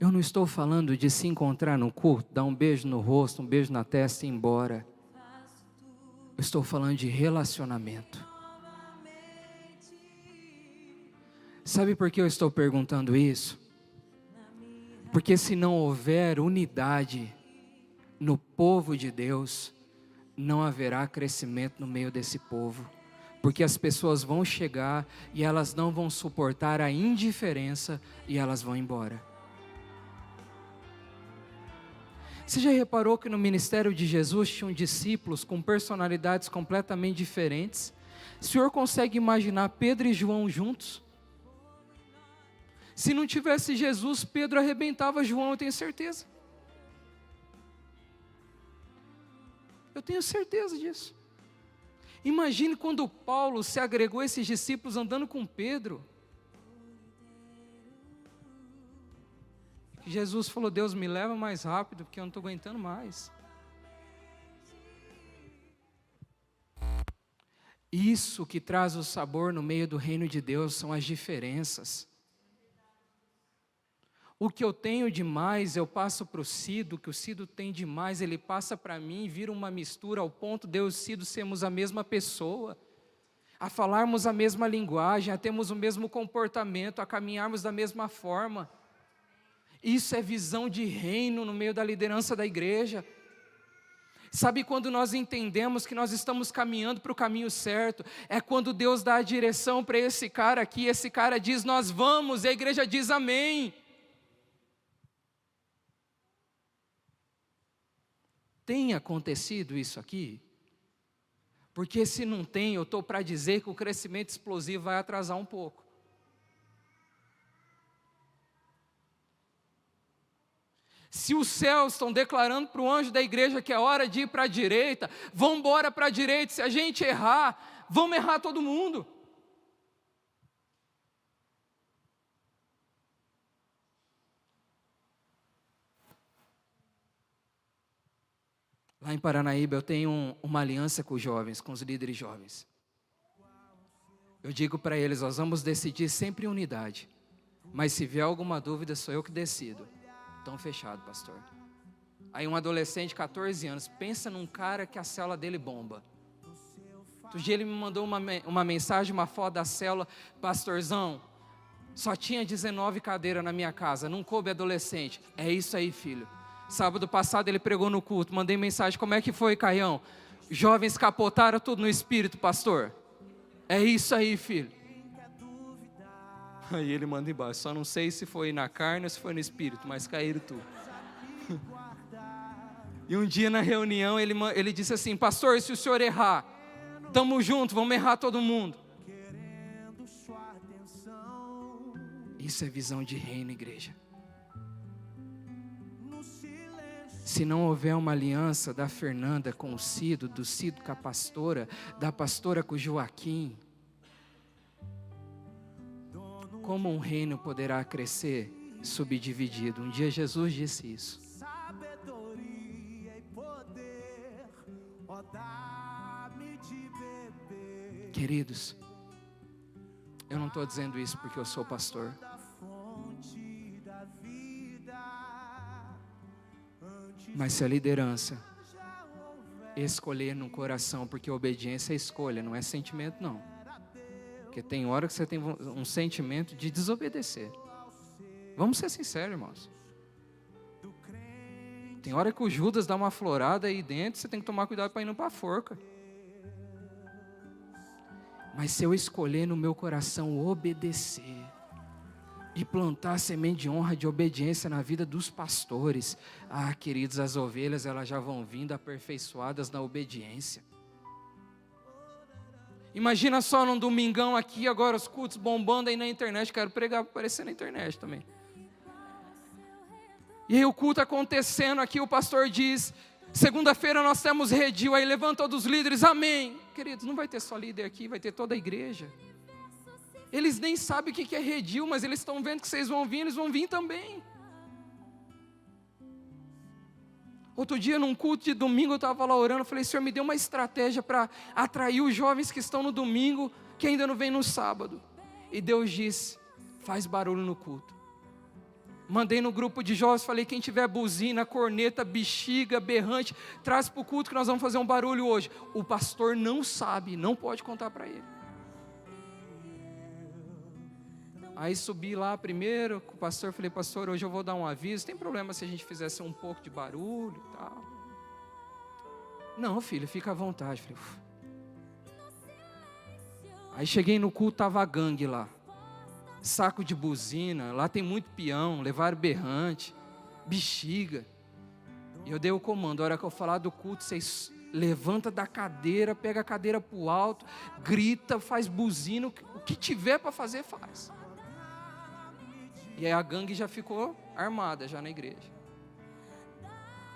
Speaker 2: eu não estou falando de se encontrar no culto, dar um beijo no rosto, um beijo na testa e ir embora. Eu estou falando de relacionamento. Sabe por que eu estou perguntando isso? Porque se não houver unidade no povo de Deus, não haverá crescimento no meio desse povo. Porque as pessoas vão chegar e elas não vão suportar a indiferença e elas vão embora. Você já reparou que no ministério de Jesus tinham discípulos com personalidades completamente diferentes? O senhor consegue imaginar Pedro e João juntos? Se não tivesse Jesus, Pedro arrebentava João, eu tenho certeza. Eu tenho certeza disso. Imagine quando Paulo se agregou a esses discípulos andando com Pedro. Jesus falou: Deus, me leva mais rápido, porque eu não estou aguentando mais. Isso que traz o sabor no meio do reino de Deus são as diferenças. O que eu tenho de mais, eu passo para o Cido, o que o Cido tem de mais, ele passa para mim e vira uma mistura ao ponto de eu e o Cido sermos a mesma pessoa, a falarmos a mesma linguagem, a termos o mesmo comportamento, a caminharmos da mesma forma. Isso é visão de reino no meio da liderança da igreja. Sabe quando nós entendemos que nós estamos caminhando para o caminho certo? É quando Deus dá a direção para esse cara aqui, esse cara diz: nós vamos, e a igreja diz amém. Tem acontecido isso aqui? Porque se não tem, eu estou para dizer que o crescimento explosivo vai atrasar um pouco. Se os céus estão declarando para o anjo da igreja que é hora de ir para a direita, vamos embora para a direita. Se a gente errar, vamos errar todo mundo. Lá em Paranaíba eu tenho uma aliança com os jovens, com os líderes jovens. Eu digo para eles: nós vamos decidir sempre em unidade. Mas se vier alguma dúvida, sou eu que decido. Então fechado, pastor. Aí um adolescente de 14 anos, pensa num cara que a célula dele bomba. Outro dia ele me mandou uma mensagem, uma foto da célula: pastorzão, só tinha 19 cadeiras na minha casa, não coube adolescente. É isso aí, filho. Sábado passado ele pregou no culto, mandei mensagem: como é que foi, Caião? Jovens capotaram tudo no espírito, pastor. É isso aí, filho. Aí ele manda embaixo: só não sei se foi na carne ou se foi no espírito, mas caíram tudo. E um dia na reunião ele disse assim: pastor, se o senhor errar, tamo junto, vamos errar todo mundo. Isso é visão de reino, igreja. se não houver uma aliança da Fernanda com o Cido, do Cido com a pastora, da pastora com o Joaquim, como um reino poderá crescer subdividido? Um dia Jesus disse isso. Queridos, eu não estou dizendo isso porque eu sou pastor. Mas se a liderança escolher no coração, porque obediência é escolha, não é sentimento não. Porque tem hora que você tem um sentimento de desobedecer. Vamos ser sinceros, irmãos. Tem hora que o Judas dá uma florada aí dentro, você tem que tomar cuidado para ir não para a forca. Mas se eu escolher no meu coração obedecer e plantar a semente de honra, de obediência na vida dos pastores, queridos, as ovelhas elas já vão vindo aperfeiçoadas na obediência. Imagina só num domingão aqui, agora os cultos bombando aí na internet, quero pregar para aparecer na internet também. E aí o culto acontecendo aqui, o pastor diz, segunda-feira nós temos redil, aí levanta todos os líderes, amém. Queridos, não vai ter só líder aqui, vai ter toda a igreja. Eles nem sabem o que é redil, mas eles estão vendo que vocês vão vir, eles vão vir também. Outro dia, num culto de domingo, eu estava lá orando, eu falei, Senhor, me dê uma estratégia para atrair os jovens que estão no domingo, que ainda não vêm no sábado. E Deus disse, faz barulho no culto. Mandei no grupo de jovens, falei, quem tiver buzina, corneta, bexiga, berrante, traz para o culto que nós vamos fazer um barulho hoje. O pastor não sabe, não pode contar para ele. Aí subi lá primeiro com o pastor, falei, pastor, hoje eu vou dar um aviso, tem problema se a gente fizesse um pouco de barulho e tal? Não, filho, fica à vontade. Falei, uf. Aí cheguei no culto, estava a gangue lá. Saco de buzina, lá tem muito peão, levaram berrante, bexiga. E eu dei o comando, a hora que eu falar do culto, vocês levanta da cadeira, pega a cadeira para o alto, grita, faz buzina, o que tiver para fazer, faz. E aí a gangue já ficou armada já na igreja.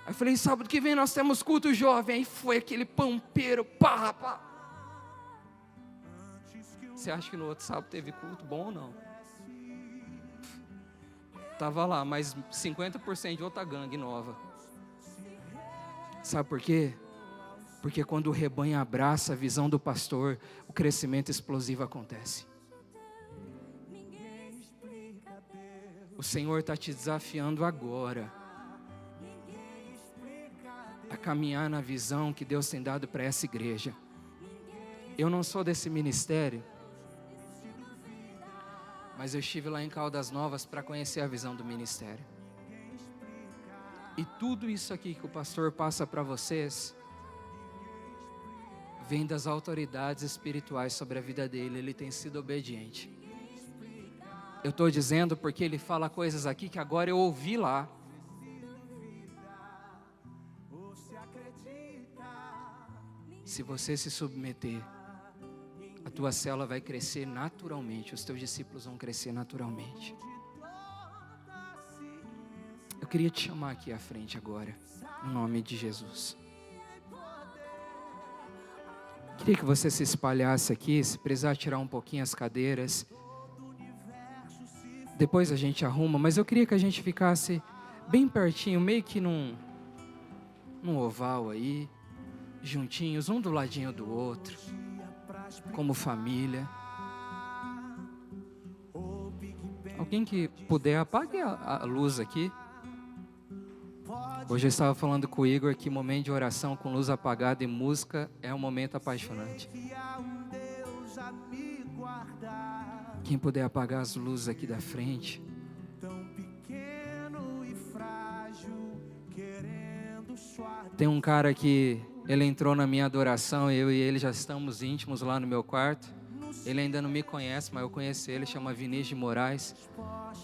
Speaker 2: Aí eu falei, sábado que vem nós temos culto jovem. Aí foi aquele pampeiro, pá, pá. Você acha que no outro sábado teve culto bom ou não? Tava lá, mas 50% de outra gangue nova. Sabe por quê? Porque quando o rebanho abraça a visão do pastor, o crescimento explosivo acontece. O Senhor está te desafiando agora a caminhar na visão que Deus tem dado para essa igreja. Eu não sou desse ministério, mas eu estive lá em Caldas Novas para conhecer a visão do ministério. E tudo isso aqui que o pastor passa para vocês vem das autoridades espirituais sobre a vida dele. Ele tem sido obediente. Eu estou dizendo porque ele fala coisas aqui que agora eu ouvi lá. Se você se submeter, a tua célula vai crescer naturalmente, os teus discípulos vão crescer naturalmente. Eu queria te chamar aqui à frente agora, no nome de Jesus. Queria que você se espalhasse aqui, se precisar tirar um pouquinho as cadeiras. Depois a gente arruma, mas eu queria que a gente ficasse bem pertinho, meio que num oval aí, juntinhos, um do ladinho do outro, como família. Alguém que puder, apague a luz aqui. Hoje eu estava falando com o Igor que momento de oração com luz apagada e música é um momento apaixonante. Quem puder apagar as luzes aqui da frente. Tem um cara que ele entrou na minha adoração, eu e ele já estamos íntimos lá no meu quarto. Ele ainda não me conhece, mas eu conheço ele, chama Vinícius de Moraes.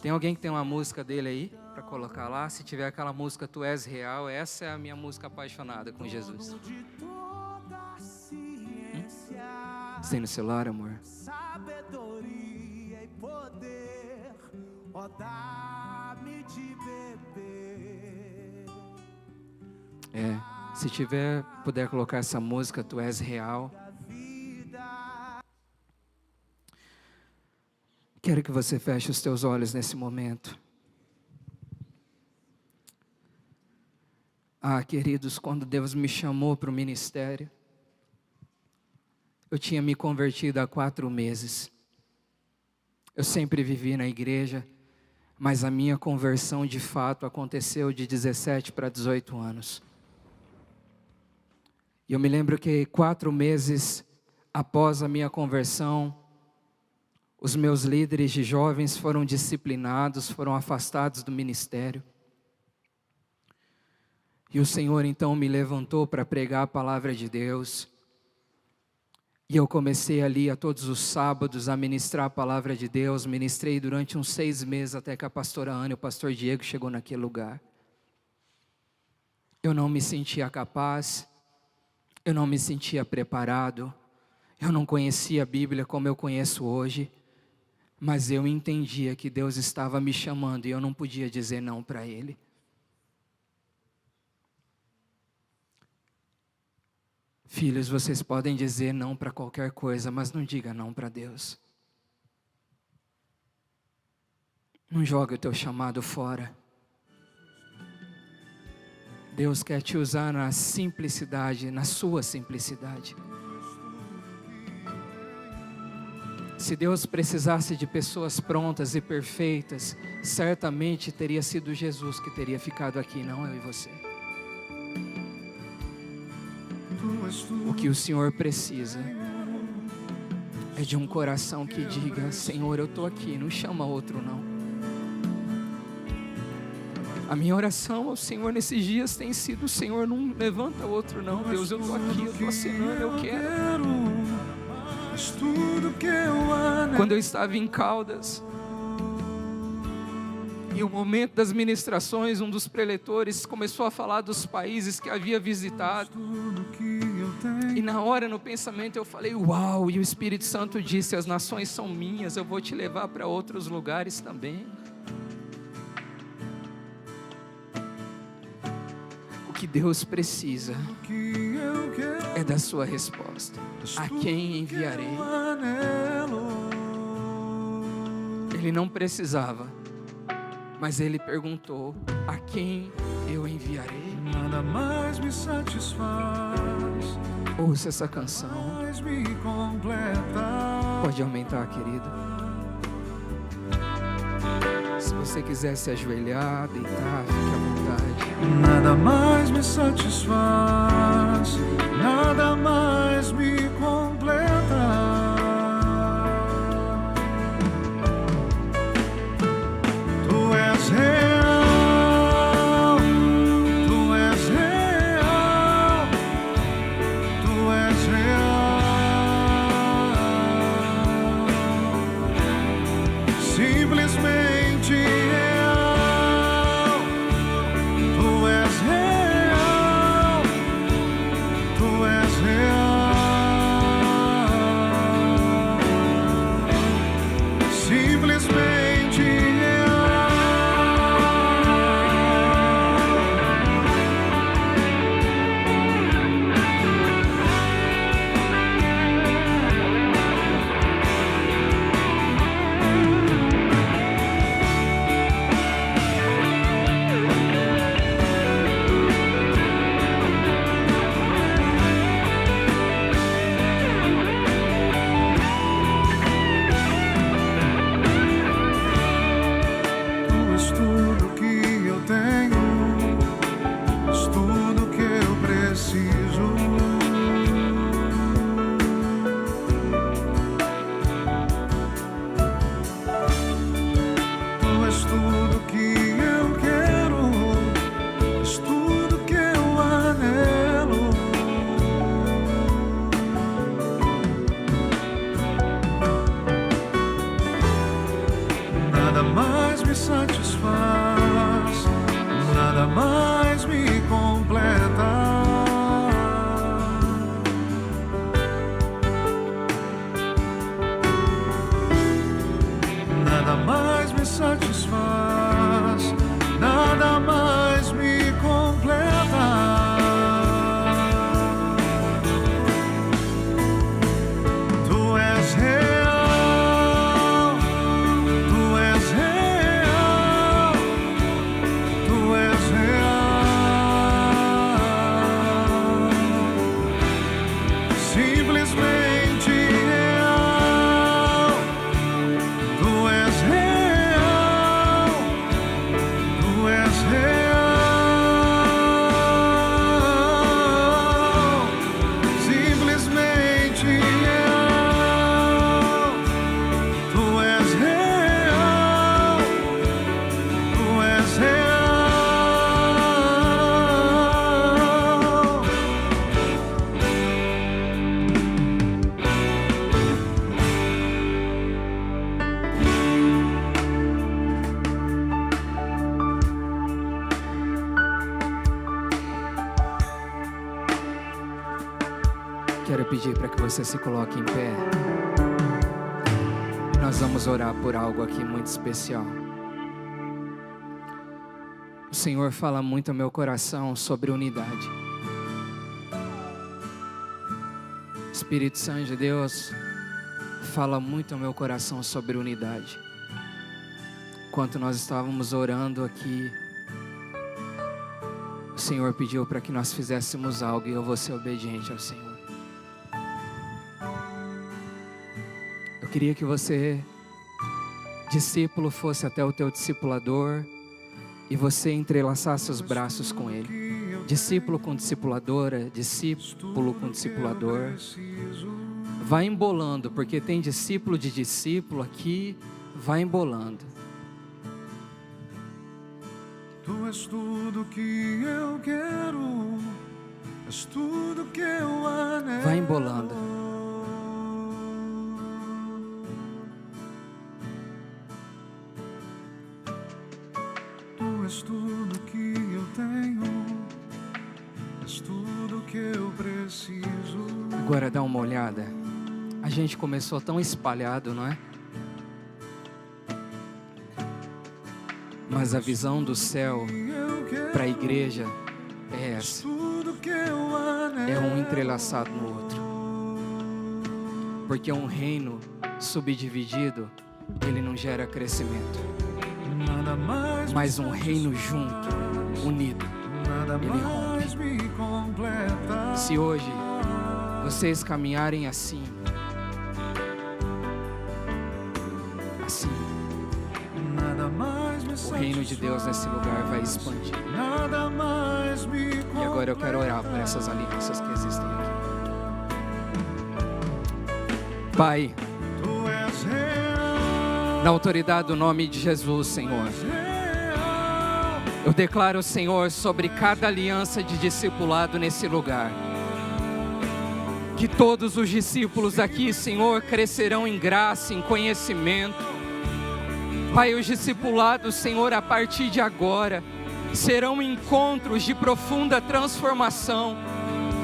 Speaker 2: Tem alguém que tem uma música dele aí para colocar lá? Se tiver aquela música Tu És Real, essa é a minha música apaixonada com Jesus. Você tem no celular, amor? Sabedoria e poder, ó, dá-me de beber. Se tiver, puder colocar essa música, Tu És Real. Quero que você feche os teus olhos nesse momento. Queridos, quando Deus me chamou para o ministério, eu tinha me convertido há 4 meses. Eu sempre vivi na igreja, mas a minha conversão de fato aconteceu de 17 para 18 anos. E eu me lembro que 4 meses após a minha conversão, os meus líderes de jovens foram disciplinados, foram afastados do ministério. E o Senhor então me levantou para pregar a palavra de Deus. E eu comecei ali a todos os sábados a ministrar a palavra de Deus. Ministrei durante uns 6 meses até que a pastora Ana e o pastor Diego chegou naquele lugar. Eu não me sentia capaz, eu não me sentia preparado, eu não conhecia a Bíblia como eu conheço hoje, mas eu entendia que Deus estava me chamando e eu não podia dizer não para Ele. Filhos, vocês podem dizer não para qualquer coisa, mas não diga não para Deus. Não jogue o teu chamado fora. Deus quer te usar na simplicidade, na sua simplicidade. Se Deus precisasse de pessoas prontas e perfeitas, certamente teria sido Jesus que teria ficado aqui, não eu e você. O que o Senhor precisa é de um coração que diga: Senhor, eu estou aqui, não chama outro não. A minha oração ao Senhor nesses dias tem sido: Senhor, não levanta outro não. Deus, eu estou aqui, eu estou assinando, eu quero. Quando eu estava em Caldas, em um momento das ministrações, um dos preletores começou a falar dos países que havia visitado. E na hora, no pensamento, eu falei: uau, e o Espírito Santo disse: as nações são minhas, eu vou te levar para outros lugares também. O que Deus precisa é da sua resposta. A quem enviarei? Ele não precisava, mas ele perguntou: a quem eu enviarei?
Speaker 4: Nada mais me satisfaz.
Speaker 2: Ouça essa canção.
Speaker 4: Mais me completa.
Speaker 2: Pode aumentar, querido. Se você quiser se ajoelhar, deitar, fique à vontade.
Speaker 4: Nada mais me satisfaz. Nada mais me completa. Tu és real, tu és real, tu és real, simplesmente real. Tu és real, tu és real, simplesmente real. Tu és tudo que eu tenho, és tudo que eu preciso. Tu és tudo que eu quero, és tudo que eu anelo. Nada mais me satisfaz, nada mais me completa. Nada mais me satisfaz, nada mais me completa.
Speaker 2: quero pedir para que você se coloque em pé. E nós vamos orar por algo aqui muito especial. O Senhor fala muito ao meu coração sobre unidade. Espírito Santo de Deus fala muito ao meu coração sobre unidade. Enquanto nós estávamos orando aqui, o Senhor pediu para que nós fizéssemos algo e eu vou ser obediente ao Senhor. Eu queria que você, discípulo, fosse até o teu discipulador e você entrelaçasse os braços com ele. Discípulo com discipuladora, discípulo com discipulador. Vai embolando, porque tem discípulo de discípulo aqui, vai embolando.
Speaker 4: Tu és tudo que eu quero, és tudo que eu anelo.
Speaker 2: Vai embolando.
Speaker 4: Tu és tudo que eu tenho, és tudo que eu preciso.
Speaker 2: Agora dá uma olhada. A gente começou tão espalhado, não é? Mas a visão do céu para a igreja é essa. É um entrelaçado no outro. Porque um reino subdividido, ele não gera crescimento. Mas um reino junto, unido, ele rompe. Se hoje vocês caminharem assim, o reino de Deus nesse lugar vai expandir. E agora eu quero orar por essas alianças que existem aqui. Pai, na autoridade do nome de Jesus, Senhor, eu declaro, Senhor, sobre cada aliança de discipulado nesse lugar, que todos os discípulos aqui, Senhor, crescerão em graça, em conhecimento. Pai, os discipulados, Senhor, a partir de agora, serão encontros de profunda transformação.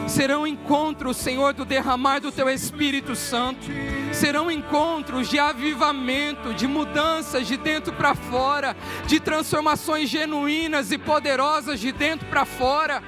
Speaker 2: Serão encontros, Senhor, do derramar do Teu Espírito Santo. Serão encontros de avivamento, de mudanças de dentro para fora, de transformações genuínas e poderosas de dentro para fora.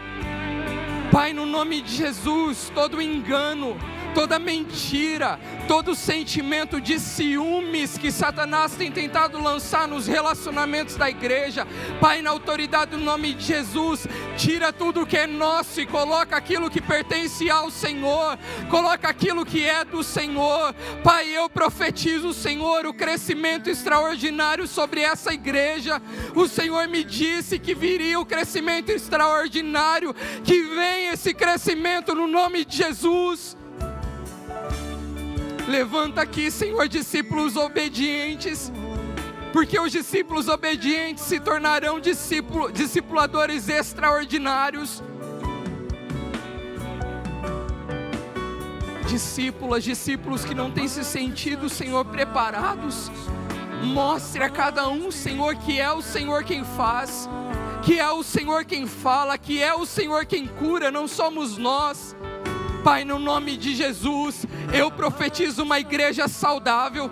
Speaker 2: Pai, no nome de Jesus, todo engano, toda mentira, todo sentimento de ciúmes que Satanás tem tentado lançar nos relacionamentos da igreja, Pai, na autoridade do nome de Jesus, tira tudo que é nosso e coloca aquilo que pertence ao Senhor, coloca aquilo que é do Senhor. Pai, eu profetizo, Senhor, o crescimento extraordinário sobre essa igreja. O Senhor me disse que viria o crescimento extraordinário, que vem esse crescimento no nome de Jesus. Levanta aqui, Senhor, discípulos obedientes, porque os discípulos obedientes se tornarão discipuladores extraordinários. Discípulos que não têm se sentido, Senhor, preparados. Mostre a cada um, Senhor, que é o Senhor quem faz, que é o Senhor quem fala, que é o Senhor quem cura, não somos nós. Pai, no nome de Jesus, eu profetizo uma igreja saudável.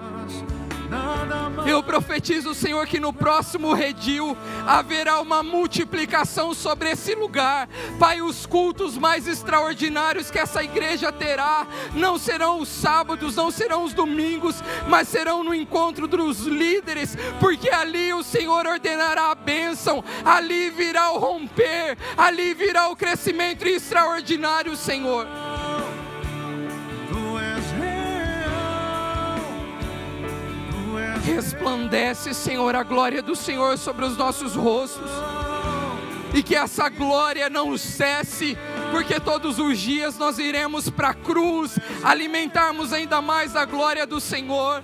Speaker 2: Eu profetizo, Senhor, que no próximo redil haverá uma multiplicação sobre esse lugar. Pai, os cultos mais extraordinários que essa igreja terá não serão os sábados, não serão os domingos, mas serão no encontro dos líderes, porque ali o Senhor ordenará a bênção, ali virá o romper, ali virá o crescimento extraordinário, Senhor. Resplandece, Senhor, a glória do Senhor sobre os nossos rostos, e que essa glória não cesse, porque todos os dias nós iremos para a cruz alimentarmos ainda mais a glória do Senhor.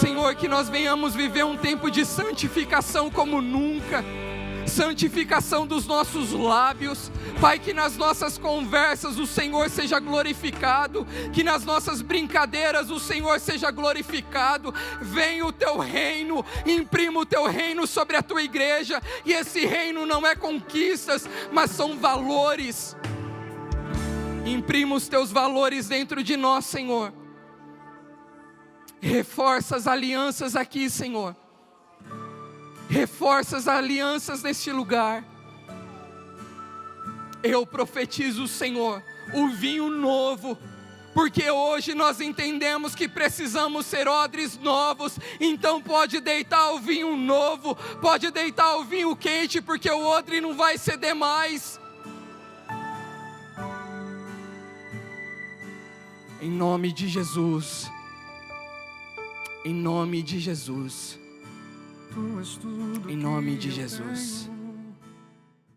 Speaker 2: Senhor, que nós venhamos viver um tempo de santificação como nunca. Santificação dos nossos lábios. Pai, que nas nossas conversas o Senhor seja glorificado, que nas nossas brincadeiras o Senhor seja glorificado. Venha o Teu reino, imprima o Teu reino sobre a Tua igreja, e esse reino não é conquistas, mas são valores. Imprima os teus valores dentro de nós, Senhor. Reforça as alianças aqui, Senhor. Reforça as alianças neste lugar. Eu profetizo, Senhor, o vinho novo, porque hoje nós entendemos que precisamos ser odres novos. Então pode deitar o vinho novo, pode deitar o vinho quente, porque o odre não vai ceder mais. Em nome de Jesus. Em nome de Jesus.
Speaker 4: Tu és tudo
Speaker 2: Em nome
Speaker 4: que
Speaker 2: de
Speaker 4: eu
Speaker 2: Jesus.